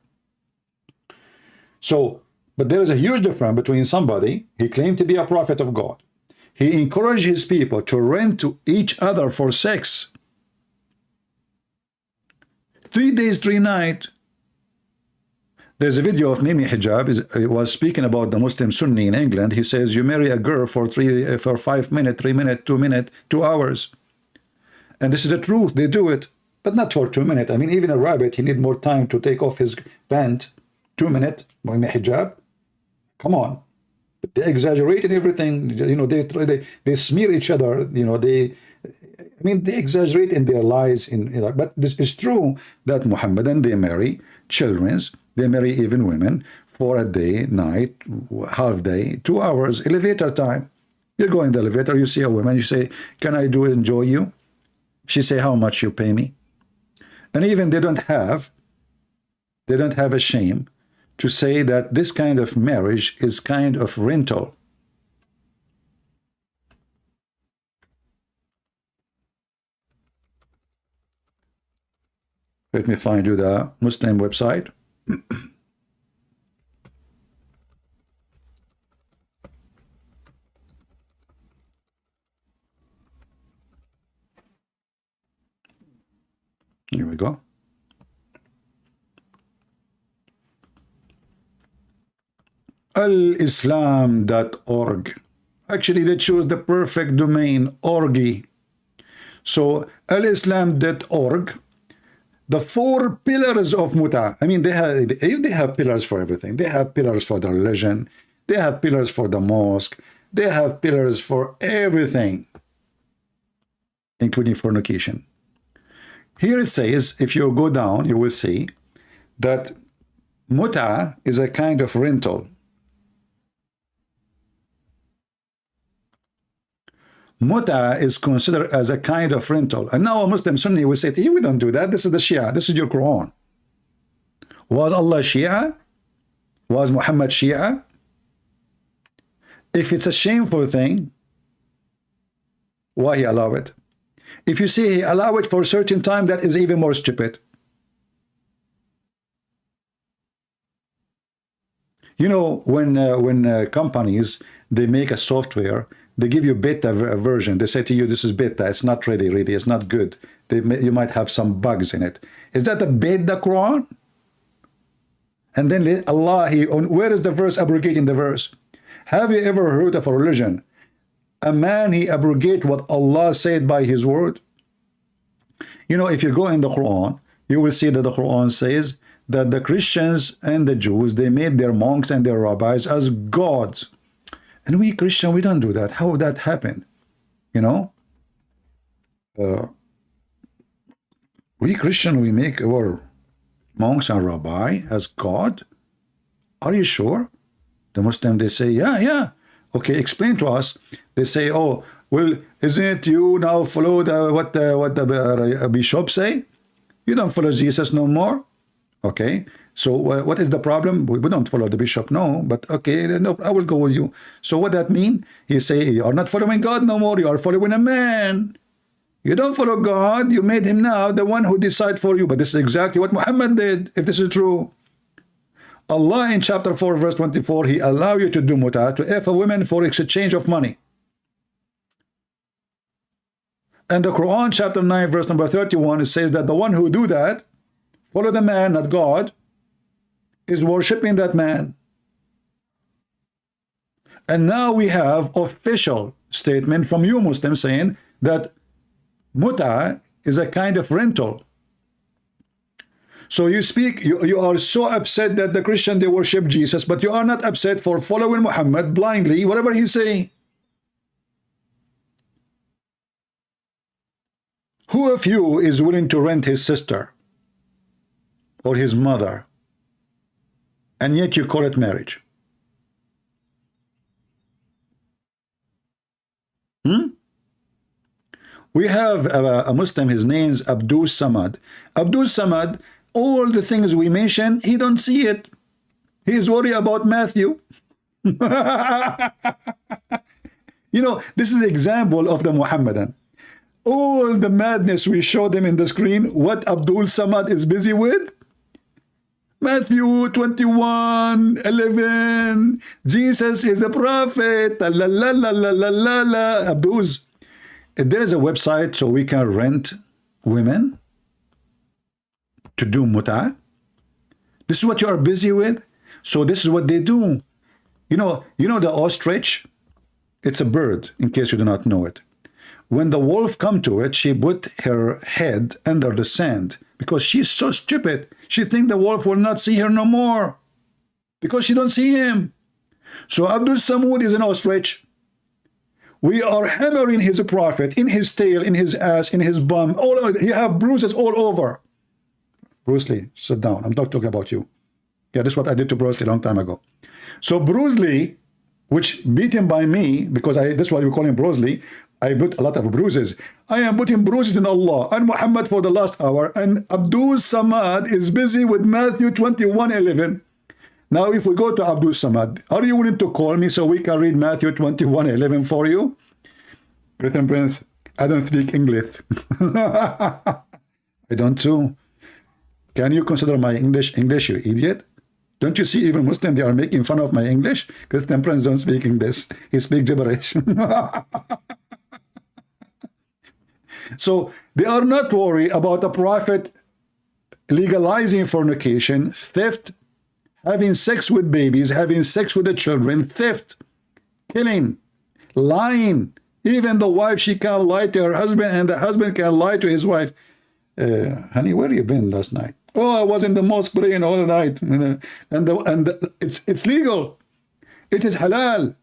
So, but there is a huge difference between somebody, he claimed to be a prophet of God. He encouraged his people to rent to each other for sex. 3 days, 3 nights. There's a video of Mimi Hijab. He was speaking about the Muslim Sunni in England. He says, you marry a girl for 5 minutes, 3 minutes, 2 minutes, 2 hours. And this is the truth. They do it, but not for 2 minutes. I mean, even a rabbit, he need more time to take off his pant. 2 minutes, Mimi Hijab. Come on. They exaggerate in everything. You know, they smear each other. You know, they exaggerate in their lies. But this is true that Muhammadan, they marry children's. They marry even women for a day, night, half day, 2 hours, elevator time. You go in the elevator, you see a woman, you say, can I enjoy you? She say, how much you pay me? And even they don't have a shame to say that this kind of marriage is kind of rental. Let me find you the Muslim website. Here we go. Alislam.org. Actually, they chose the perfect domain, orgy. So, alislam.org. The 4 pillars of muta. I mean, they have pillars for everything. They have pillars for the religion. They have pillars for the mosque. They have pillars for everything, including fornication. Here it says, if you go down, you will see that muta is a kind of rental. Muta is considered as a kind of rental. And now a Muslim Sunni will say to you, we don't do that. This is the Shia. This is your Quran. Was Allah Shia? Was Muhammad Shia? If it's a shameful thing, why he allow it? If you say he allow it for a certain time, that is even more stupid. You know, when companies, they make a software, they give you beta version. They say to you, this is beta. It's not ready, really. It's not good. You might have some bugs in it. Is that the beta Quran? And then Allah, where is the verse abrogating the verse? Have you ever heard of a religion? A man, he abrogate what Allah said by his word? You know, if you go in the Quran, you will see that the Quran says that the Christians and the Jews, they made their monks and their rabbis as gods. And we Christian, we don't do that. How would that happen? You know? We Christian, we make our monks and rabbi as God? Are you sure? The Muslim, they say, yeah. Okay, explain to us. They say, oh, well, isn't it you now follow what the bishop say? You don't follow Jesus no more? Okay, So what is the problem? We don't follow the bishop, no, but okay, no, I will go with you. So what that mean? He say, you are not following God no more, you are following a man. You don't follow God, you made him now the one who decide for you. But this is exactly what Muhammad did, if this is true. Allah in chapter 4 verse 24, he allow you to do muta, to F a woman for exchange of money. And the Quran chapter 9 verse number 31, it says that the one who do that, follow the man, not God, is worshipping that man. And now we have official statement from you Muslims saying that muta is a kind of rental. So you speak, you are so upset that the Christian, they worship Jesus, but you are not upset for following Muhammad blindly, whatever he say. Who of you is willing to rent his sister or his mother, and yet you call it marriage? We have a Muslim, his name's Abdul Samad. Abdul Samad, all the things we mention, he don't see it. He's worried about Matthew. You know, this is an example of the Muhammadan. All the madness we show them in the screen, what Abdul Samad is busy with? Matthew 21:11. Jesus is a prophet. La la la la la la la. Abdul's. There is a website so we can rent women to do muta. This is what you are busy with. So this is what they do. You know the ostrich? It's a bird, in case you do not know it. When the wolf come to it, she put her head under the sand because she's so stupid. She think the wolf will not see her no more because she don't see him. So Abdul Samud is an ostrich. We are hammering his prophet in his tail, in his ass, in his bum. All over. He have bruises all over. Bruce Lee, sit down. I'm not talking about you. Yeah, this is what I did to Bruce Lee a long time ago. So Bruce Lee, which beat him by me, because this is what we call him Bruce Lee, I put a lot of bruises. I am putting bruises in Allah and Muhammad for the last hour, and Abdul Samad is busy with Matthew 21:11. Now, if we go to Abdul Samad, are you willing to call me so we can read Matthew 21:11 for you? Christian Prince, I don't speak English. I don't too. Can you consider my English, you idiot? Don't you see even Muslims, they are making fun of my English? Christian Prince don't speak English. He speaks gibberish. So they are not worried about a prophet legalizing fornication, theft, having sex with babies, having sex with the children, theft, killing, lying. Even the wife, she can lie to her husband, and the husband can lie to his wife. Honey, where you been last night? Oh, I was in the mosque praying all night. And it's legal. It is halal.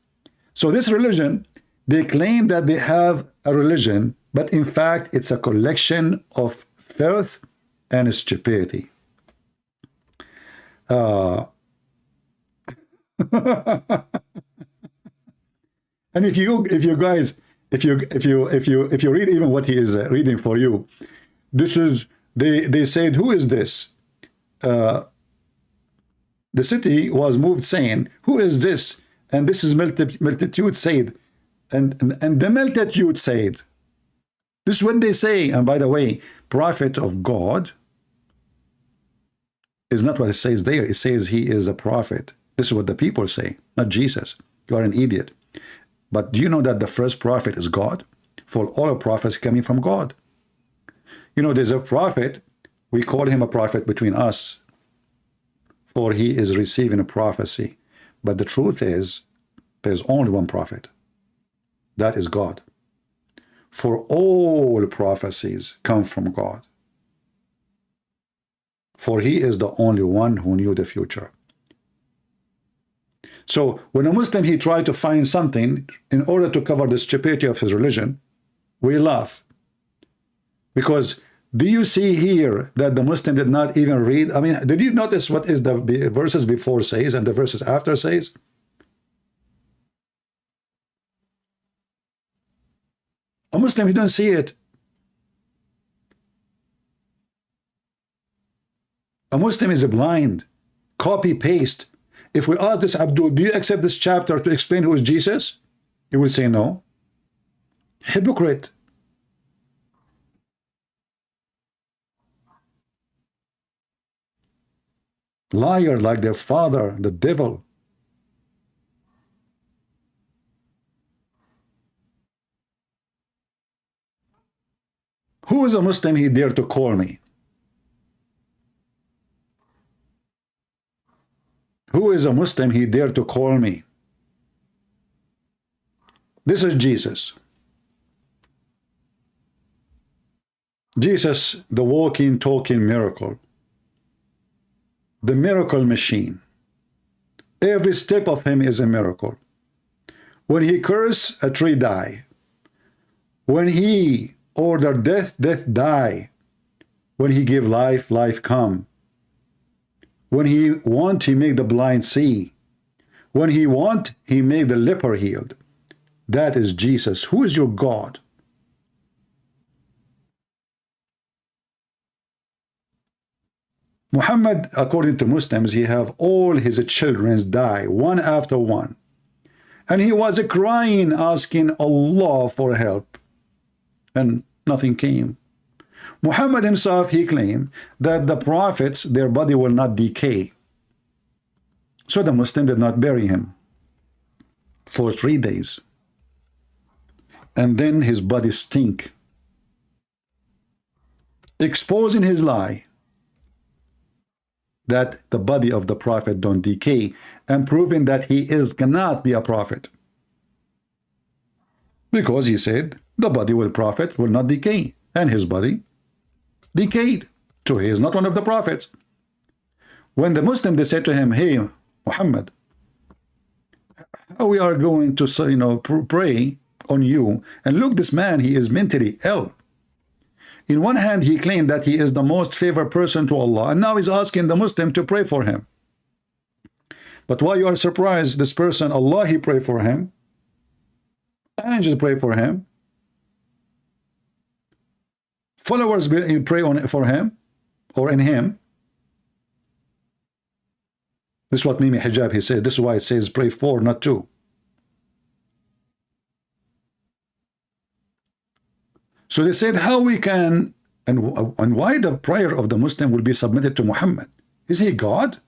So this religion, they claim that they have a religion, but in fact, it's a collection of filth and stupidity. And if you guys, if you read even what he is reading for you, this is they said, who is this? The city was moved, saying, who is this? And this is multitude said, and the multitude said. This is what they say. And by the way, prophet of God is not what it says there. It says he is a prophet. This is what the people say, not Jesus. You are an idiot. But do you know that the first prophet is God? For all prophets coming from God. You know, there's a prophet, we call him a prophet between us, for he is receiving a prophecy. But the truth is, there's only one prophet. That is God. For all prophecies come from God. For he is the only one who knew the future. So when a Muslim, he tried to find something in order to cover the stupidity of his religion, we laugh. Because do you see here that the Muslim did not even read? I mean, did you notice what is the verses before says and the verses after says? A Muslim, he don't see it. A Muslim is blind. copy paste. If we ask this Abdul, do you accept this chapter to explain who is Jesus? He will say no. Hypocrite. Liar like their father, the devil. Who is a Muslim he dare to call me? Who is a Muslim he dare to call me? This is Jesus. Jesus, the walking, talking miracle. The miracle machine. Every step of him is a miracle. When he curse, a tree die. When he order death, death die. When he give life, life come. When he want, he make the blind see. When he want, he make the leper healed. That is Jesus. Who is your God? Muhammad, according to Muslims, he have all his children die one after one. And he was crying, asking Allah for help. And nothing came. Muhammad himself, he claimed that the prophets, their body will not decay. So the Muslim did not bury him for 3 days. And then his body stink. Exposing his lie that the body of the prophet don't decay, and proving that he cannot be a prophet. Because he said the body of the prophet will not decay, and his body decayed. So he is not one of the prophets. When the Muslim, they said to him, hey, Muhammad, how we are going to pray on you, and look, this man, he is mentally ill. In one hand, he claimed that he is the most favored person to Allah, and now he's asking the Muslim to pray for him. But why you are surprised? This person, Allah, he pray for him. Angels pray for him. Followers pray for him or in him. This is what Mimi Hijab, he says. This is why it says pray for, not to. So they said, how we can, and why the prayer of the Muslim will be submitted to Muhammad? Is he God?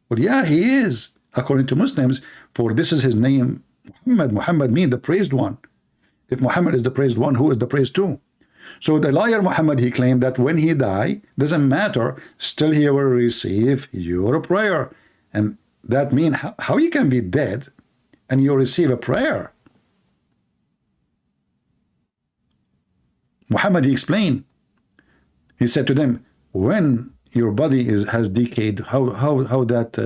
Well, yeah, he is, according to Muslims, for this is his name, Muhammad. Muhammad means the praised one. If Muhammad is the praised one, who is the praised too? So the liar Muhammad, he claimed that when he die, doesn't matter, still he will receive your prayer. And that means how you can be dead and you receive a prayer? Muhammad, he explained. He said to them, when your body has decayed, how that,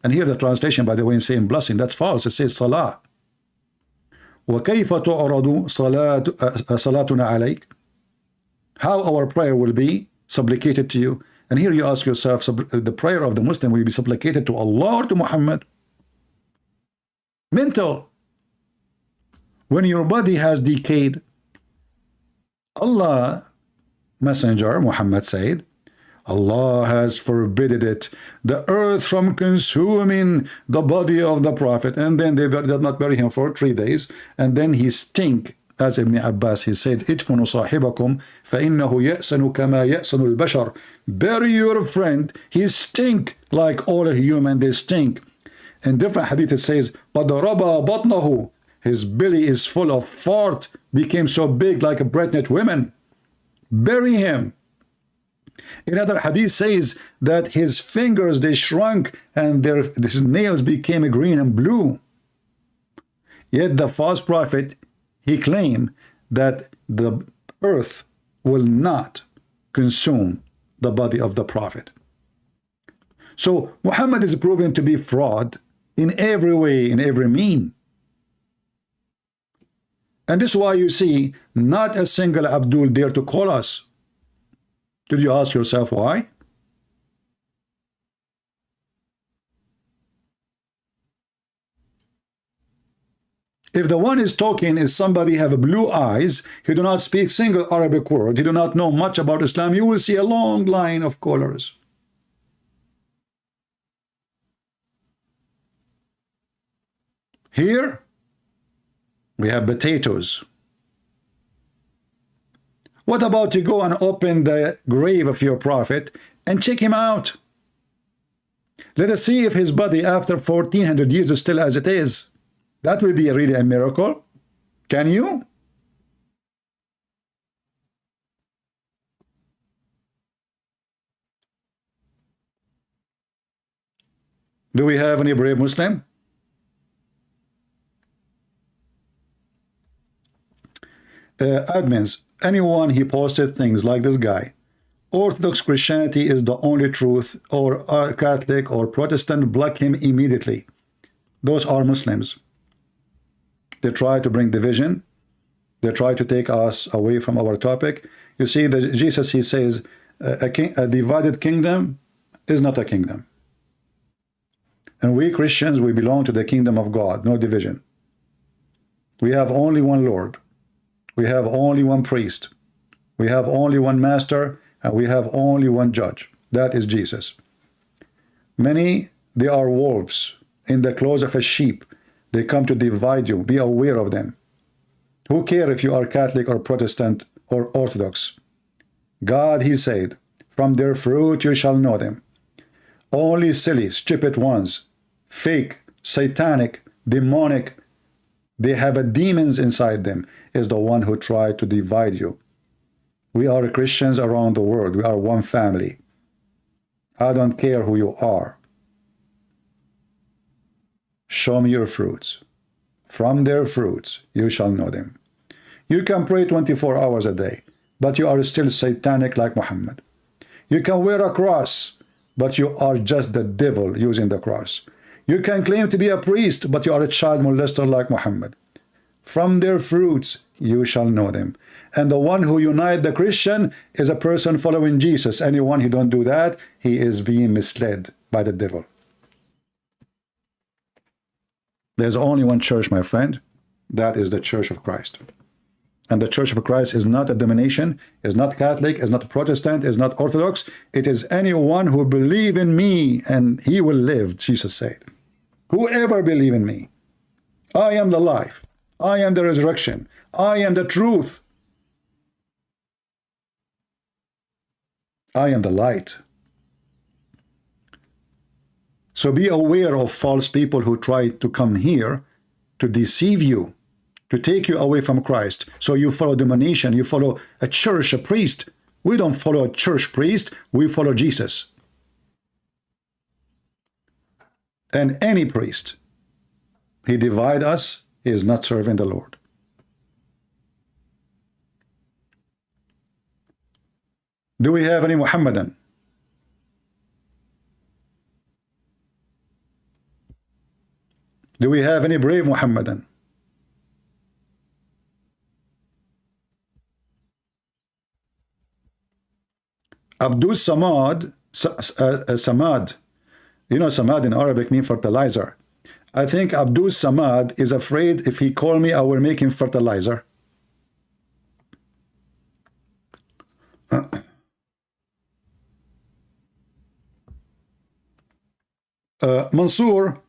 and here the translation, by the way, in saying blessing, that's false. It says salah. وَكَيْفَ تُعْرَضُ صَلَاتُنَا عَلَيْكَ. How our prayer will be supplicated to you. And here you ask yourself, the prayer of the Muslim will be supplicated to Allah or to Muhammad? Mental. When your body has decayed, Allah Messenger Muhammad said, Allah has forbidden it, the earth from consuming the body of the Prophet. And then they did not bury him for 3 days. And then he stink. As Ibn Abbas, he said, idfunu sahibakum فَإِنَّهُ يَأْسَنُ كَمَا يَأْسَنُ الْبَشَرِ. Bury your friend, he stink like all human, they stink. In different hadith it says, قَدْ رَبَى بَطْنَهُ. His belly is full of fart, became so big like a pregnant woman. Bury him. Another hadith says that his fingers, they shrunk and his nails became green and blue. Yet the false prophet, he claimed that the earth will not consume the body of the prophet. So Muhammad is proven to be fraud in every way, in every mean. And this is why you see not a single Abdul dare to call us. Did you ask yourself why? If the one is talking is somebody have blue eyes, he do not speak single Arabic word, he do not know much about Islam, you will see a long line of callers. Here, we have potatoes. What about you go and open the grave of your prophet and check him out? Let us see if his body after 1400 years is still as it is. That will be really a miracle. Can you? Do we have any brave Muslim? Admins, anyone he posted things like this guy, Orthodox Christianity is the only truth, or Catholic or Protestant, block him immediately. Those are Muslims. They try to bring division. They try to take us away from our topic. You see, Jesus, he says, a divided kingdom is not a kingdom. And we Christians, we belong to the kingdom of God, no division. We have only one Lord. We have only one priest. We have only one master, and we have only one judge. That is Jesus. Many, they are wolves in the clothes of a sheep. They come to divide you. Be aware of them. Who cares if you are Catholic or Protestant or Orthodox? God, he said, from their fruit you shall know them. Only silly, stupid ones, fake, satanic, demonic, they have a demons inside them, is the one who tried to divide you. We are Christians around the world. We are one family. I don't care who you are. Show me your fruits. From their fruits you shall know them. You can pray 24 hours a day, but you are still satanic like Muhammad. You can wear a cross, but you are just the devil using the cross. You can claim to be a priest, but you are a child molester like Muhammad. From their fruits you shall know them. And the one who unites the Christian is a person following Jesus. Anyone who don't do that, he is being misled by the devil. There's only one church, my friend. That is the Church of Christ. And the Church of Christ is not a denomination, is not Catholic, is not Protestant, is not Orthodox. It is anyone who believes in me, and he will live, Jesus said. Whoever believes in me, I am the life, I am the resurrection, I am the truth, I am the light. So be aware of false people who try to come here to deceive you, to take you away from Christ. So you follow denomination, you follow a church, a priest. We don't follow a church priest, we follow Jesus. And any priest, he divide us, he is not serving the Lord. Do we have any Muhammadan? Do we have any brave Muhammadan? Abdul Samad, Samad, you know Samad in Arabic means fertilizer. I think Abdul Samad is afraid if he call me, I will make him fertilizer. Mansoor,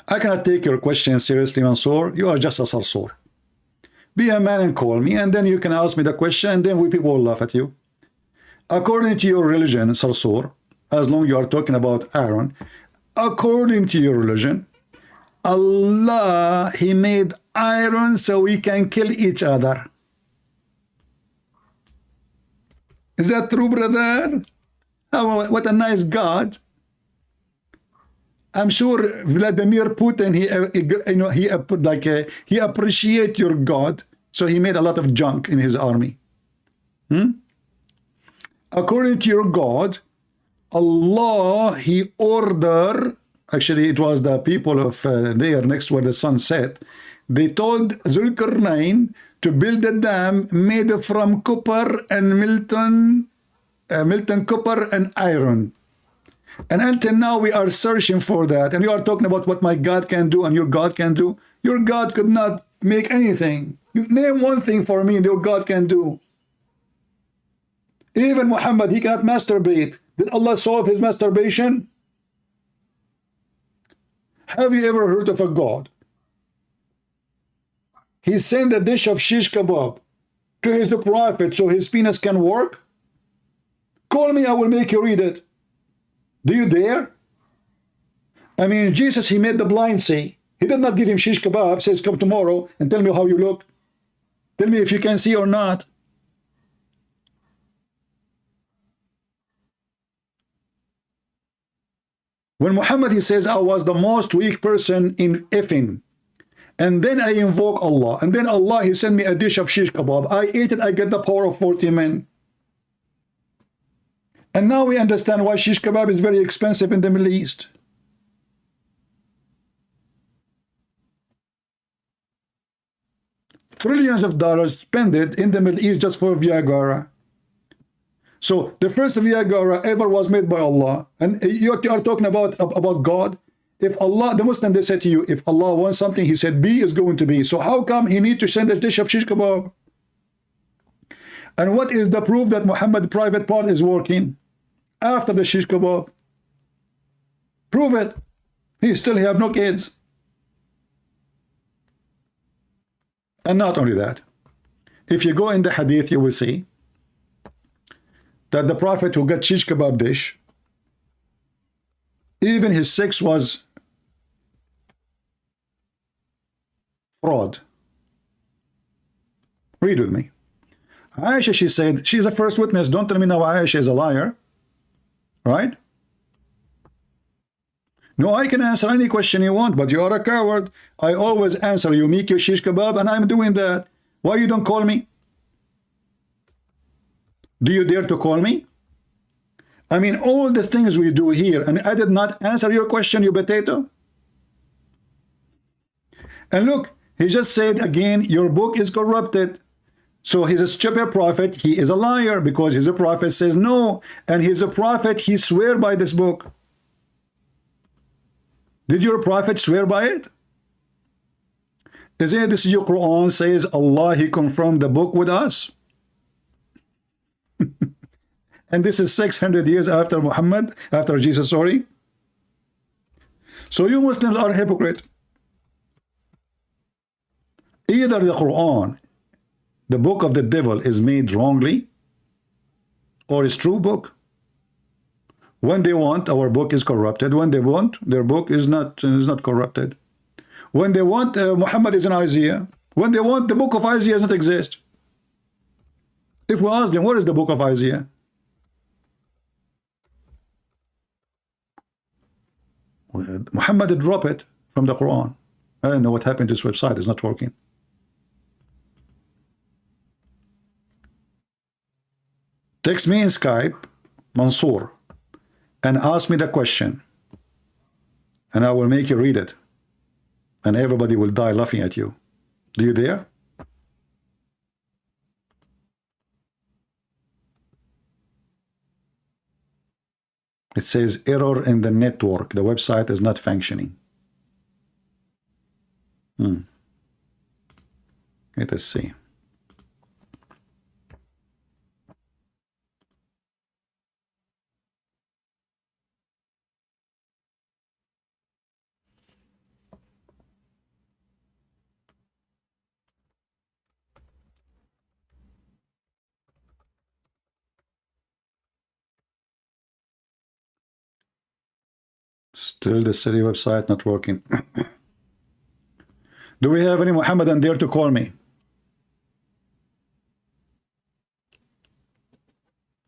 I cannot take your question seriously, Mansoor. You are just a sarsor. Be a man and call me, and then you can ask me the question, and then we people will laugh at you. According to your religion, sarsor, as long as you are talking about Aaron, according to your religion, Allah, he made iron so we can kill each other. Is that true, brother? Oh, what a nice God. I'm sure Vladimir Putin, he appreciate your God, so he made a lot of junk in his army. According to your God, Allah, he ordered, actually it was the people of there next where the sun set, they told Zulkarnain to build a dam made from copper and molten copper and iron. And until now we are searching for that, and you are talking about what my God can do and your God can do. Your God could not make anything. You name one thing for me your God can do. Even Muhammad, he cannot masturbate. Did Allah solve his masturbation? Have you ever heard of a God? He sent a dish of shish kebab to his prophet so his penis can work? Call me, I will make you read it. Do you dare? I mean, Jesus, he made the blind see. He did not give him shish kebab, says, come tomorrow and tell me how you look. Tell me if you can see or not. When Muhammad, he says, I was the most weak person in effing. And then I invoke Allah. And then Allah, he sent me a dish of shish kebab. I ate it, I get the power of 40 men. And now we understand why shish kebab is very expensive in the Middle East. Trillions of dollars spent it in the Middle East just for Viagra. So the first Viagra ever was made by Allah. And you are talking about God. If Allah, the Muslim, they said to you, if Allah wants something, he said B is going to be. So how come he need to send a dish of shish kebab? And what is the proof that Muhammad's private part is working after the shish kebab? Prove it. He still have no kids. And not only that, if you go in the hadith, you will see that the prophet who got shish kebab dish, even his sex was fraud. Read with me. Aisha, she said, she's the first witness. Don't tell me now Aisha is a liar. Right? No, I can answer any question you want, but you are a coward. I always answer you, make your shish kebab, and I'm doing that. Why you don't call me? Do you dare to call me? I mean, all the things we do here, and I did not answer your question, you potato. And look, he just said again, your book is corrupted. So he's a stupid prophet. He is a liar because he's a prophet says no. And he's a prophet. He swear by this book. Did your prophet swear by it? Is it this your Quran says Allah, he confirmed the book with us? And this is 600 years after Muhammad, after Jesus, sorry. So you Muslims are hypocrite. Either the Quran, the book of the devil, is made wrongly, or it's true book. When they want, our book is corrupted. When they want, their book is not corrupted. When they want, Muhammad is in Isaiah. When they want, the book of Isaiah does not exist. If we ask them, what is the book of Isaiah? Muhammad dropped it from the Quran. I don't know what happened to this website. It's not working. Text me in Skype, Mansour, and ask me the question, and I will make you read it, and everybody will die laughing at you. Do you dare? It says error in the network. The website is not functioning. Let us see. Still the city website not working. Do we have any Muhammadan dare to call me?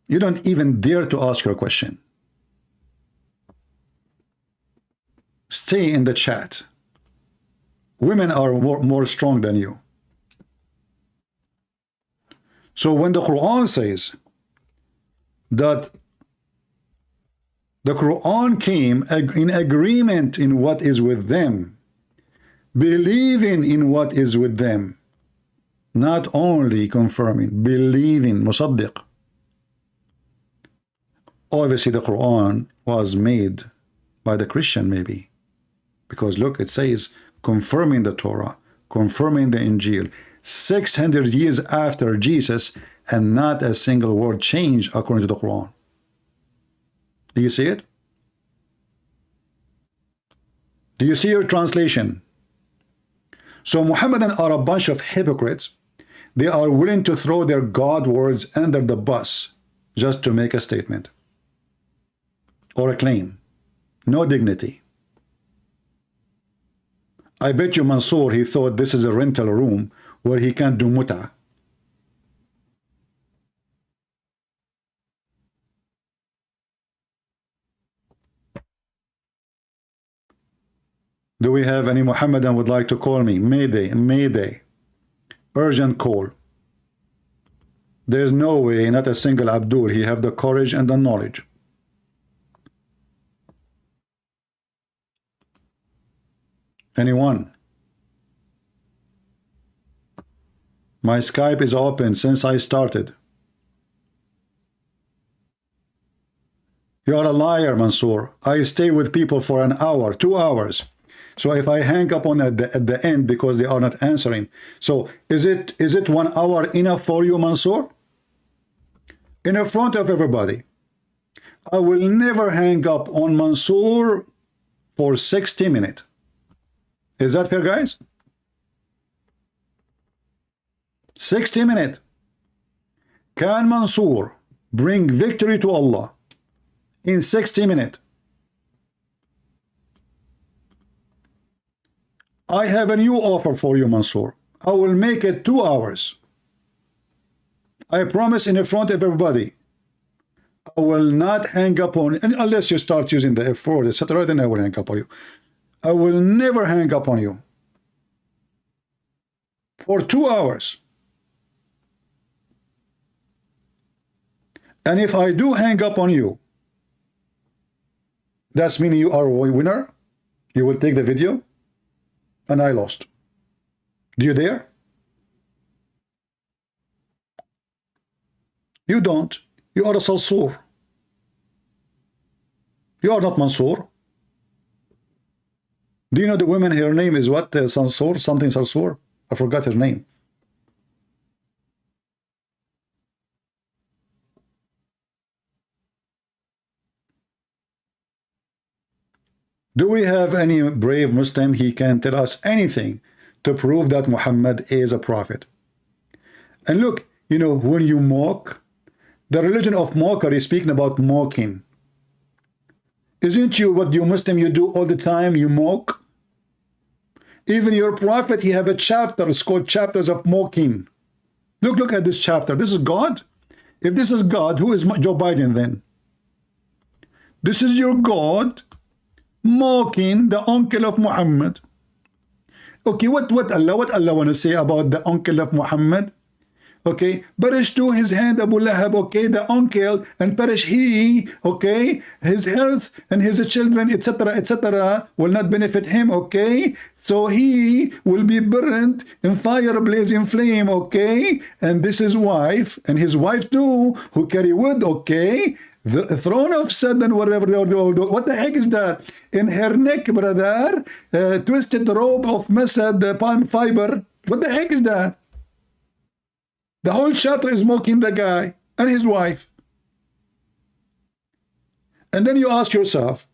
You don't even dare to ask your question. Stay in the chat. Women are more strong than you. So when the Quran says that the Quran came in agreement in what is with them, believing in what is with them, not only confirming, believing, musaddiq. Obviously the Quran was made by the Christian maybe, because look, it says confirming the Torah, confirming the Injil, 600 years after Jesus, and not a single word changed according to the Quran. Do you see it? Do you see your translation? So Muhammadan are a bunch of hypocrites. They are willing to throw their God words under the bus just to make a statement or a claim. No dignity. I bet you Mansour, he thought this is a rental room where he can't do muta. Do we have any Muhammadan would like to call me? Mayday, Mayday. Urgent call. There's no way, not a single Abdul, he have the courage and the knowledge. Anyone? My Skype is open since I started. You are a liar, Mansour. I stay with people for an hour, 2 hours. So if I hang up on at the end because they are not answering, so is it 1 hour enough for you, Mansour? In front of everybody, I will never hang up on Mansour for 60 minutes. Is that fair, guys? 60 minutes. Can Mansour bring victory to Allah in 60 minutes? I have a new offer for you, Mansour. I will make it 2 hours. I promise in front of everybody. I will not hang up on, and unless you start using the F4, etc., then I will hang up on you. I will never hang up on you for 2 hours. And if I do hang up on you, that's meaning you are a winner. You will take the video, and I lost. Do you dare? You don't. You are a Salsour. You are not Mansour. Do you know the woman, her name is what? Salsour? Something Salsour? I forgot her name. Do we have any brave Muslim? He can tell us anything to prove that Muhammad is a prophet. And look, you know, when you mock, the religion of mockery, speaking about mocking. Isn't you what you Muslim you do all the time? You mock. Even your prophet, he have a chapter. It's called chapters of mocking. Look at this chapter. This is God. If this is God, who is Joe Biden then? This is your God mocking the uncle of Muhammad. Okay, what Allah want to say about the uncle of Muhammad? Okay, perish to his hand Abu Lahab, okay, the uncle, and perish he, okay, his health and his children, etc., etc., will not benefit him, okay, so he will be burnt in fire, blazing flame, okay, and this is wife, and his wife too, who carry wood, okay, the throne of Satan, whatever, what the heck is that? In her neck, brother, twisted robe of Masad, palm fiber, what the heck is that? The whole chapter is mocking the guy and his wife. And then you ask yourself,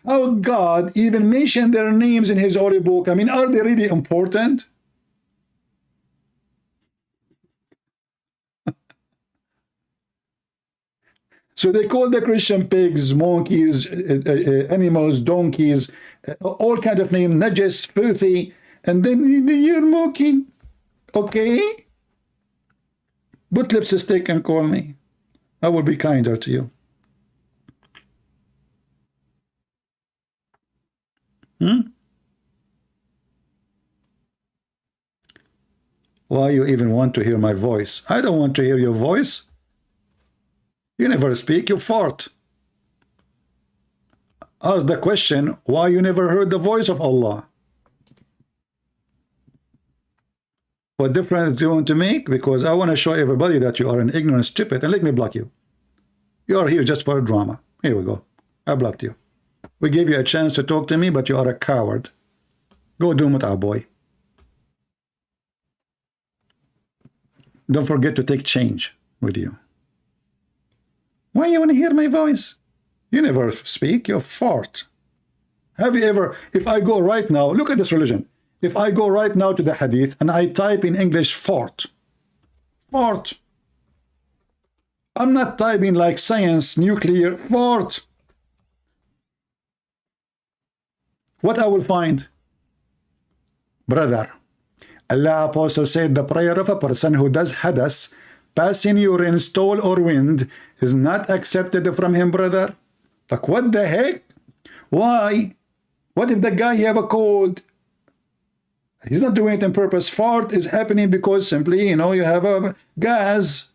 how God even mentioned their names in his holy book? I mean, are they really important? So they call the Christian pigs, monkeys, animals, donkeys, all kind of names, najis, filthy, and then you're mocking. Okay? Put lipstick and call me. I will be kinder to you. Why you even want to hear my voice? I don't want to hear your voice. You never speak, you fart. Ask the question, why you never heard the voice of Allah? What difference do you want to make? Because I want to show everybody that you are an ignorant stupid, and let me block you. You are here just for a drama. Here we go. I blocked you. We gave you a chance to talk to me, but you are a coward. Go do mut'ah, boy. Don't forget to take change with you. Why you want to hear my voice? You never speak, you fart. Have you ever, if I go right now, look at this religion. If I go right now to the hadith and I type in English fart, I'm not typing like science, nuclear, fart. What I will find? Brother, Allah Apostle said the prayer of a person who does hadas, passing urine, stool or wind, is not accepted from him, brother. Like, what the heck? Why? What if the guy have a cold? He's not doing it on purpose. Fart is happening because simply, you know, you have a gas.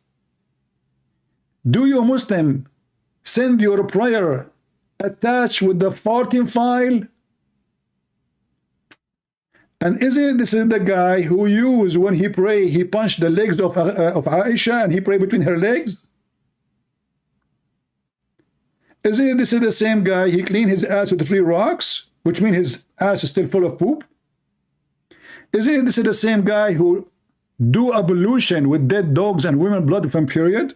Do you Muslim send your prayer attached with the farting file? And isn't this is the guy who used when he pray, he punched the legs of Aisha and he prayed between her legs? Isn't this is the same guy, he cleaned his ass with 3 rocks, which means his ass is still full of poop? Isn't this is the same guy who do ablution with dead dogs and women blood from period?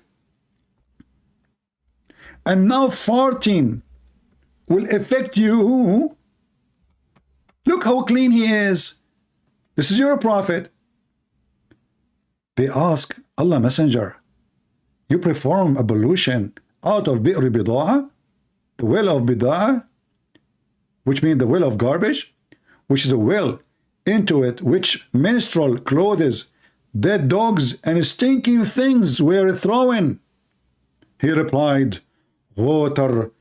And now farting will affect you. Look how clean he is. This is your prophet. They ask Allah Messenger, you perform ablution out of bi'r bida'ah, the well of bida'ah, which means the well of garbage, which is a well into it which menstrual clothes, dead dogs and stinking things were thrown. He replied, water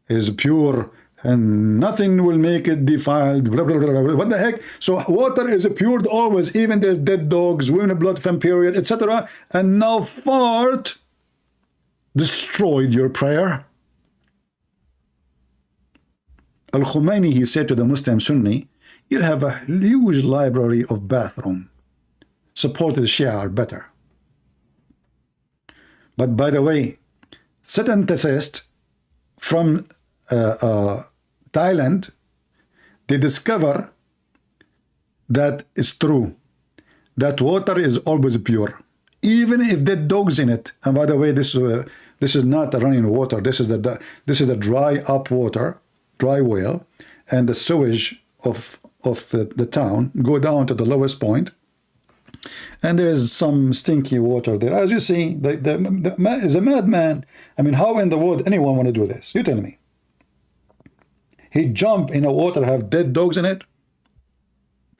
is pure and nothing will make it defiled. Blah, blah, blah, blah. What the heck? So water is pure always, even there's dead dogs, women blood from period, etc. And now fart destroyed your prayer. Al-Khomeini, he said to the Muslim Sunni, you have a huge library of bathroom. Supported Shia are better. But by the way, scientists from Thailand, they discover that it's true, that water is always pure, even if there are dogs in it. And by the way, this is not running water. This is the dry up water, dry well, and the sewage of the town go down to the lowest point. And there is some stinky water there. As you see, the man is a madman. I mean, how in the world anyone want to do this? You tell me. He jump in a water, have dead dogs in it.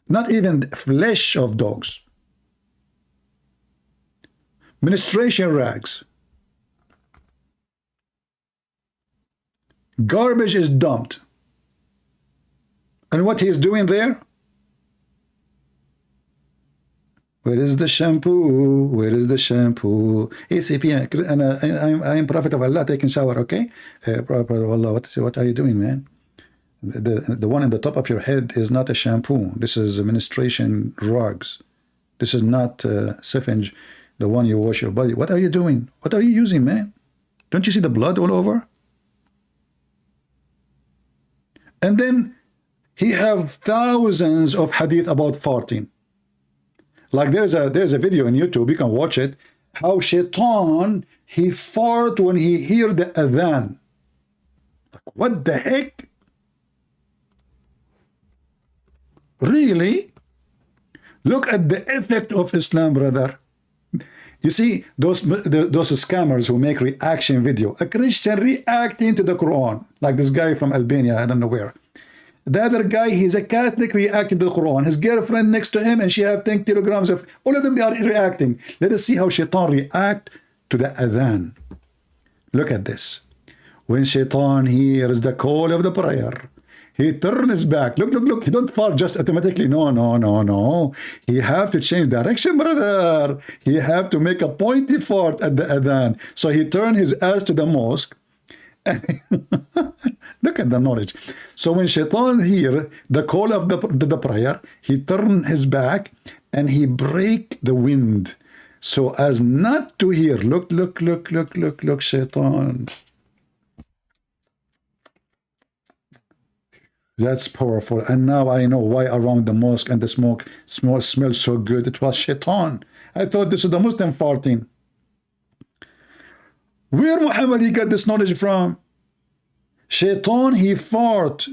Not even flesh of dogs. Menstruation rags. Garbage is dumped. And what he is doing there? Where is the shampoo? Where is the shampoo? ACP, and I'm Prophet of Allah taking shower, okay? Prophet of Allah, what are you doing, man? The one in the top of your head is not a shampoo. This is a menstruation rugs. This is not syringe, the one you wash your body. What are you doing? What are you using, man? Don't you see the blood all over? And then he have thousands of hadith about farting. Like there's a video on YouTube, you can watch it, how Shaitan, he fart when he hear the adhan. Like, what the heck? Really? Look at the effect of Islam, brother. You see, those scammers who make reaction video, a Christian reacting to the Quran, like this guy from Albania, I don't know where. The other guy, he's a Catholic reacting to the Quran. His girlfriend next to him, and she have 10 kilograms of, all of them, they are reacting. Let us see how Shaitan react to the adhan. Look at this. When Shaitan hears the call of the prayer, he turns his back. Look, look, look. He don't fart just automatically. No, no, no, no. He have to change direction, brother. He have to make a pointy fart at the adhan. So he turn his ass to the mosque. Look at the knowledge. So when Shaitan hear the call of the prayer, he turn his back and he break the wind so as not to hear. Look, look, look, look, look, look, Shaitan. That's powerful. And now I know why around the mosque and the smoke smells so good. It was Shaitan. I thought this is the Muslim farting. Where Muhammad he got this knowledge from? Shaitan, he fart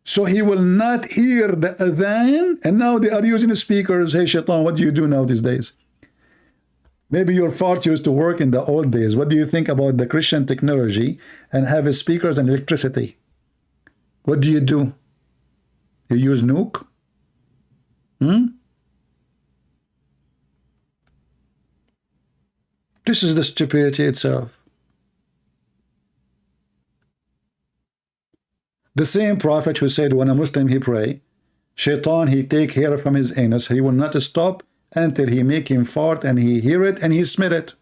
So he will not hear the adhan, and now they are using speakers. Hey, Shaitan, what do you do now these days? Maybe your fart used to work in the old days. What do you think about the Christian technology and have speakers and electricity? What do? You use nuke? This is the stupidity itself. The same prophet who said when a Muslim he pray, Shaitan he take hair from his anus, he will not stop until he make him fart and he hear it and he smell it.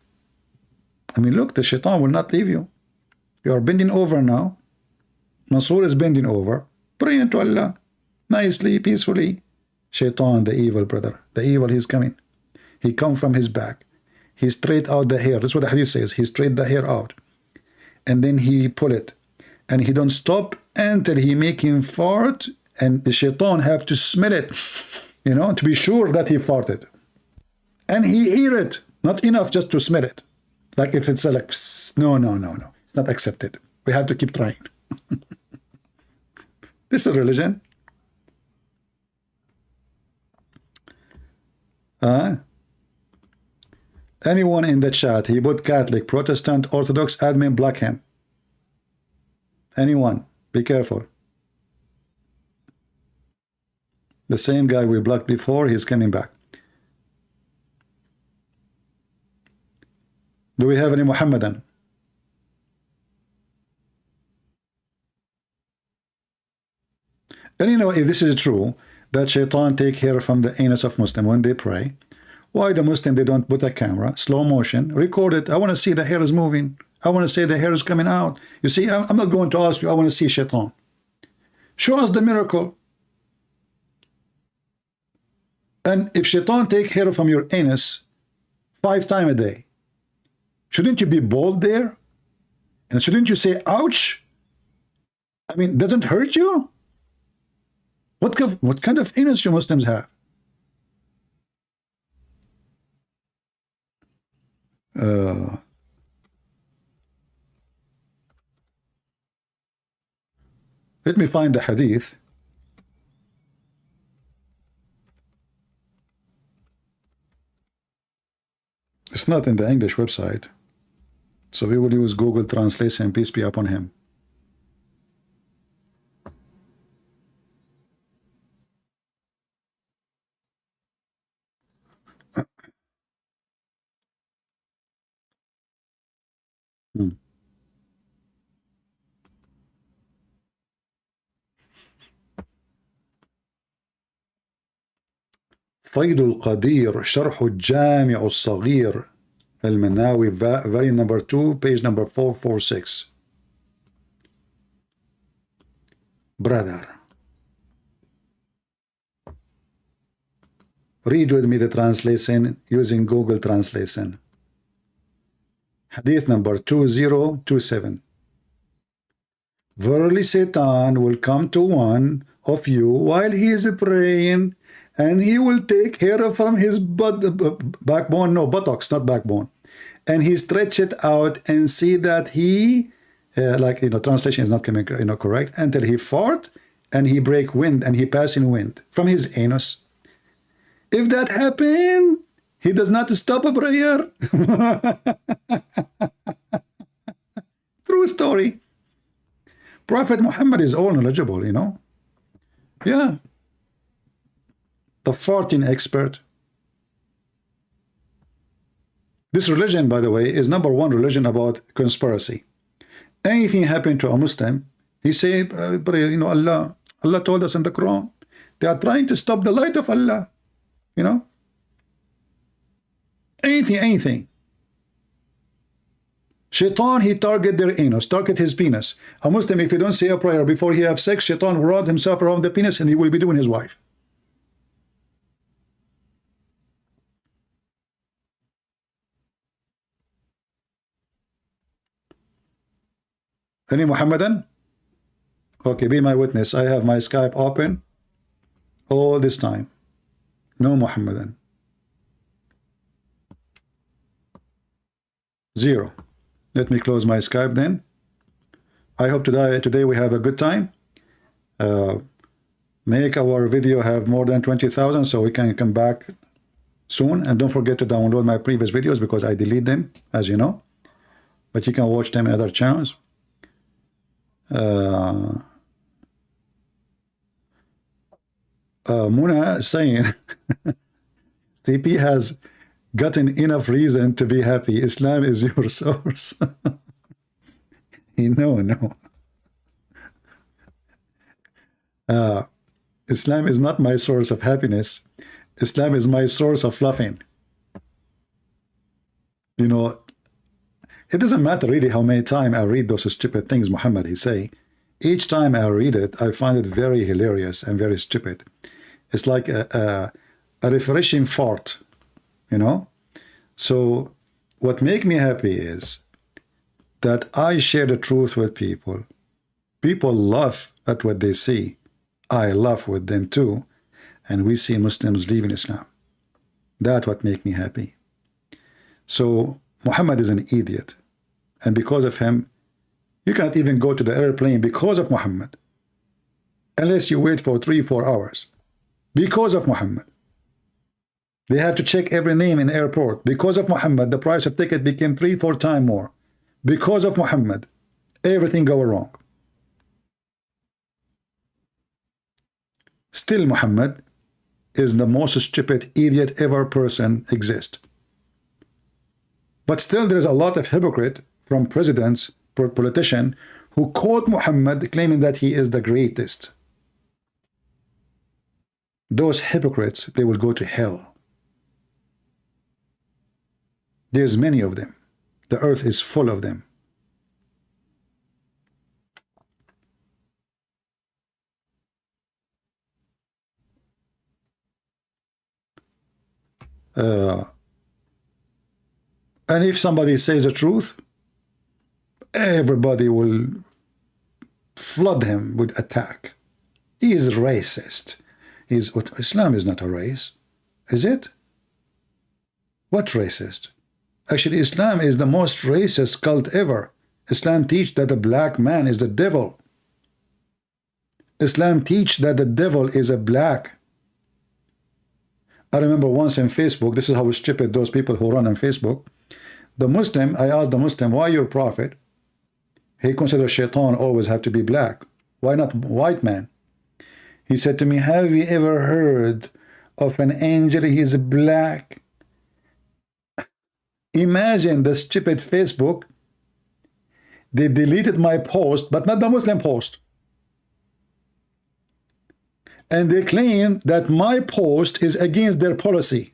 I mean, look, the Shaitan will not leave you. You are bending over now. Mansour is bending over, praying to Allah, nicely, peacefully. Shaitan, the evil brother, the evil, he's coming. He come from his back. He straight out the hair. That's what the hadith says. He straight the hair out. And then he pull it. And he don't stop until he make him fart. And the Shaitan have to smell it, you know, to be sure that he farted. And he hear it. Not enough just to smell it. Like if it's like, no. It's not accepted. We have to keep trying. This is religion. Anyone in the chat, he put Catholic, Protestant, Orthodox, admin, block him. Anyone, be careful. The same guy we blocked before, he's coming back. Do we have any Muhammadan? And you know, if this is true, that Shaitan take hair from the anus of Muslim when they pray, why the Muslim, they don't put a camera, slow motion, record it. I want to see the hair is moving. I want to see the hair is coming out. You see, I'm not going to ask you, I want to see Shaitan. Show us the miracle. And if Shaitan take hair from your anus 5 times a day, shouldn't you be bold there? And shouldn't you say, ouch? I mean, doesn't hurt you? What kind of anus do Muslims have? Let me find the hadith. It's not in the English website. So we will use Google Translation, peace be upon him. فيض القدير شرح الجامع الصغير المناوي volume number 2 page number 446. Brother, read with me the translation using Google Translation. Hadith number 2027. Verily Satan will come to one of you while he is praying, and he will take hair from his backbone, no, buttocks, not backbone, and he stretch it out and see that he, translation is not coming, correct, until he fart and he break wind and he pass in wind from his anus. If that happened, he does not stop a prayer. True story. Prophet Muhammad is all knowledgeable, Yeah. The farting expert. This religion, by the way, is number 1 religion about conspiracy. Anything happened to a Muslim, he say, Allah told us in the Quran, they are trying to stop the light of Allah. Anything. Shaitan, he target their anus, target his penis. A Muslim, if he don't say a prayer before he have sex, Shaitan will round himself around the penis and he will be doing his wife. Any Muhammadan? Okay, be my witness. I have my Skype open all this time. No Muhammadan. 0. Let me close my Skype then. I hope today we have a good time. Make our video have more than 20,000 so we can come back soon. And don't forget to download my previous videos because I delete them, as you know. But you can watch them in other channels. Muna saying CP has gotten enough reason to be happy. Islam is your source. No. Islam is not my source of happiness. Islam is my source of laughing. You know, it doesn't matter really how many times I read those stupid things Muhammad he say. Each time I read it, I find it very hilarious and very stupid. It's like a refreshing fart, you know? So what makes me happy is that I share the truth with people. People laugh at what they see. I laugh with them too. And we see Muslims leaving Islam. That's what makes me happy. So Muhammad is an idiot. And because of him, you cannot even go to the airplane because of Muhammad. Unless you wait for 3-4 hours. Because of Muhammad. They have to check every name in the airport. Because of Muhammad, the price of ticket became 3-4 times more. Because of Muhammad, everything go wrong. Still, Muhammad is the most stupid idiot ever person exist. But still, there is a lot of hypocrite from presidents, politicians, who quote Muhammad claiming that he is the greatest. Those hypocrites, they will go to hell. There's many of them. The earth is full of them. And if somebody says the truth, everybody will flood him with attack. He is racist. Islam is not a race, is it? What racist? Actually, Islam is the most racist cult ever. Islam teach that the black man is the devil. Islam teach that the devil is a black. I remember once in Facebook, this is how stupid those people who run on Facebook. I asked the Muslim, why your prophet? He considers shaitan always have to be black. Why not white man? He said to me, have you ever heard of an angel? He's black. Imagine the stupid Facebook. They deleted my post, but not the Muslim post. And they claim that my post is against their policy.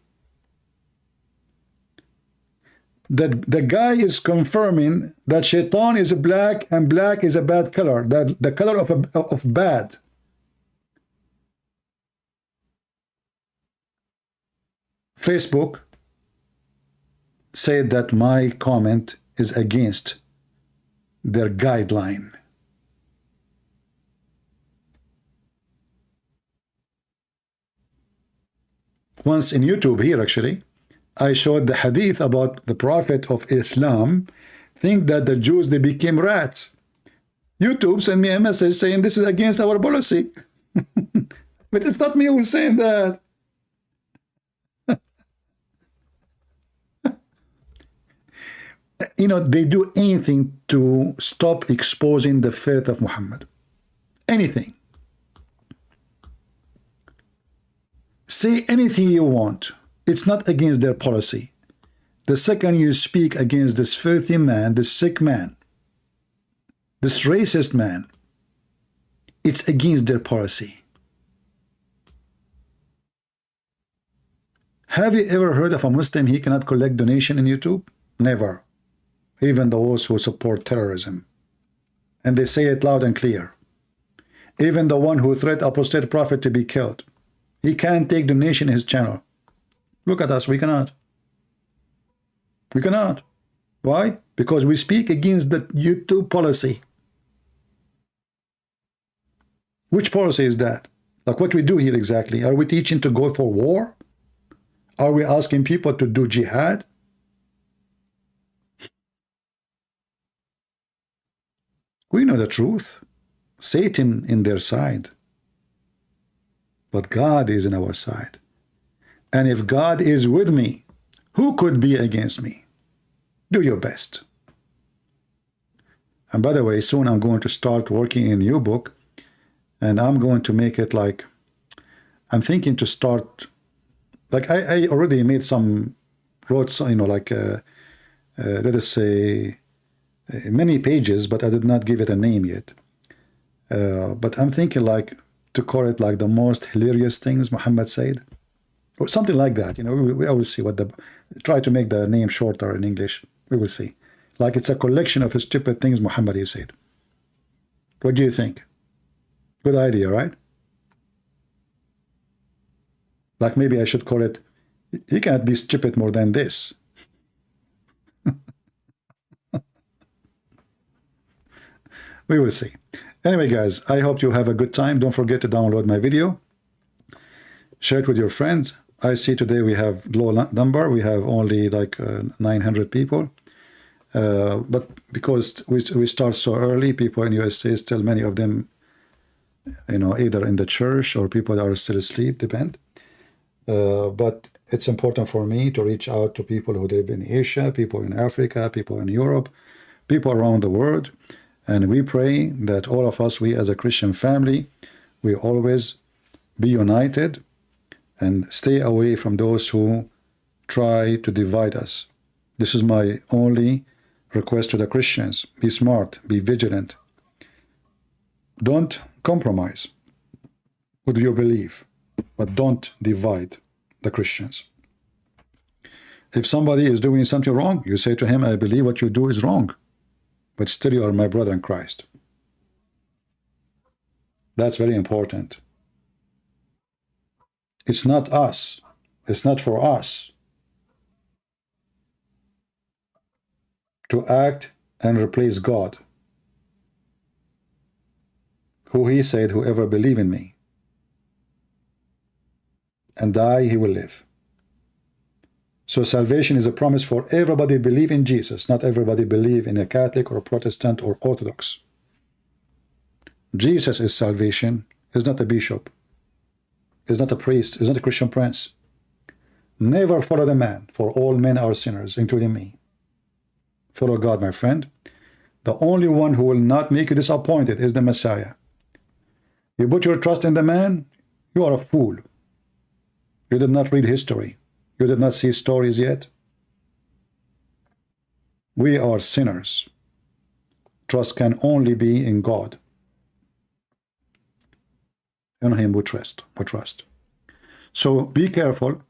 The guy is confirming that shaitan is black and black is a bad color, that the color of bad. Facebook said that my comment is against their guideline. Once in YouTube here, actually, I showed the hadith about the Prophet of Islam think that the Jews, they became rats. YouTube sent me a message saying this is against our policy. But it's not me who's saying that. You know, they do anything to stop exposing the faith of Muhammad. Anything. Say anything you want. It's not against their policy. The second you speak against this filthy man, this sick man, this racist man, it's against their policy. Have you ever heard of a Muslim he cannot collect donation in YouTube? Never. Even those who support terrorism. And they say it loud and clear. Even the one who threatened apostate prophet to be killed. He can't take donation in his channel. Look at us, we cannot. We cannot. Why? Because we speak against the YouTube policy. Which policy is that? Like what we do here exactly? Are we teaching to go for war? Are we asking people to do jihad? We know the truth. Satan in their side. but God is in our side. And if God is with me, who could be against me? Do your best. And by the way, soon I'm going to start working in a new book, and I'm going to make it like, I'm thinking to start, like I already made some, wrote some, you know, like, let us say, many pages, but I did not give it a name yet. But I'm thinking like to call it like the most hilarious things Muhammad said, or something like that. You know, we will see what try to make the name shorter in English. We will see. Like it's a collection of stupid things Muhammad has said. What do you think? Good idea, right? Like maybe I should call it, you can't be stupid more than this. We will see. Anyway, guys, I hope you have a good time. Don't forget to download my video. Share it with your friends. I see today we have low number. We have only like 900 people. But because we start so early, people in USA still, many of them, you know, either in the church or people that are still asleep, depend. But it's important for me to reach out to people who live in Asia, people in Africa, people in Europe, people around the world. And we pray that all of us, we as a Christian family, we always be united and stay away from those who try to divide us. This is my only request to the Christians. Be smart, be vigilant. Don't compromise with your belief, but don't divide the Christians. If somebody is doing something wrong, you say to him, I believe what you do is wrong, but still you are my brother in Christ. That's very important. It's not us. It's not for us to act and replace God, who he said, whoever believe in me and die, he will live. So salvation is a promise for everybody believe in Jesus, not everybody believe in a Catholic or Protestant or Orthodox. Jesus is salvation. He's not a bishop. He's not a priest. He's not a Christian prince. Never follow the man, for all men are sinners, including me. Follow God, my friend. The only one who will not make you disappointed is the Messiah. You put your trust in the man, you are a fool. You did not read history. You did not see stories yet. We are sinners. Trust can only be in God. In him we trust. So be careful.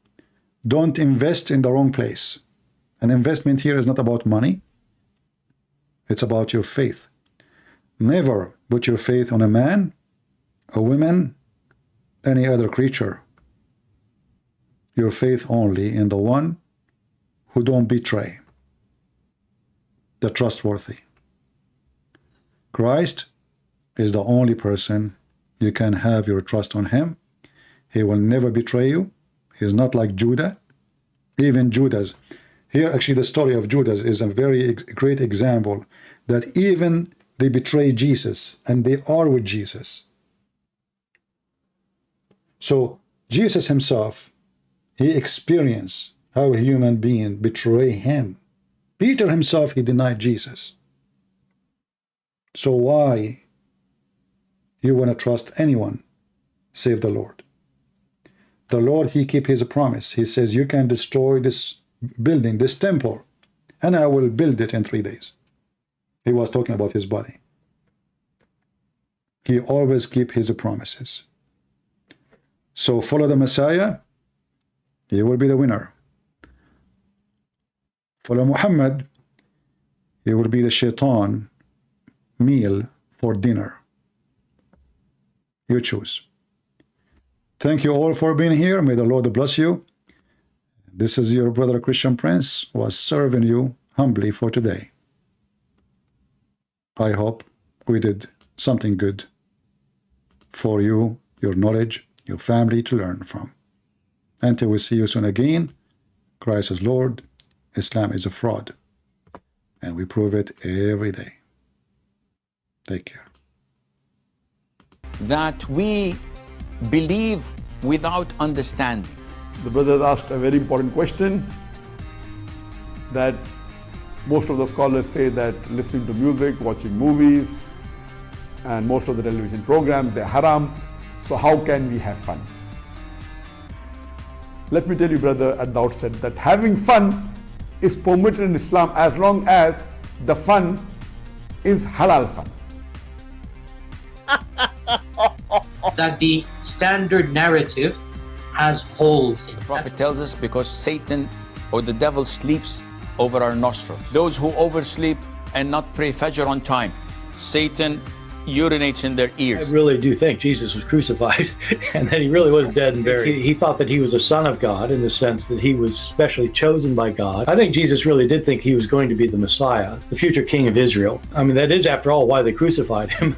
Don't invest in the wrong place. An investment here is not about money. It's about your faith. Never put your faith on a man, a woman, any other creature. Your faith only in the one who don't betray, the trustworthy. Christ is the only person you can have your trust on him. He will never betray you. He's not like Judah. Even Judas. Here, actually, the story of Judas is a very great example that even they betray Jesus and they are with Jesus. So Jesus himself, he experienced how a human being betray him. Peter himself, he denied Jesus. So why you want to trust anyone save the Lord? The Lord, he keep his promise. He says, you can destroy this building, this temple, and I will build it in 3 days. He was talking about his body. He always keep his promises. So follow the Messiah, you will be the winner. Follow Muhammad, you will be the shaitan meal for dinner. You choose. Thank you all for being here. May the Lord bless you. This is your brother Christian Prince, who was serving you humbly for today. I hope we did something good for you, your knowledge, your family to learn from. Until we see you soon again, Christ is Lord, Islam is a fraud, and we prove it every day. Take care. That we believe without understanding. The brother asked a very important question that most of the scholars say that listening to music, watching movies, and most of the television programs, they're haram. So how can we have fun? Let me tell you, brother, at the outset that having fun is permitted in Islam as long as the fun is halal fun. That the standard narrative has holes in it. The Prophet tells us because Satan or the devil sleeps over our nostrils. Those who oversleep and not pray Fajr on time, Satan urinates in their ears. I really do think Jesus was crucified and that he really was dead and buried. He thought that he was a son of God in the sense that he was specially chosen by God. I think Jesus really did think he was going to be the Messiah, the future king of Israel. I mean, that is, after all, why they crucified him.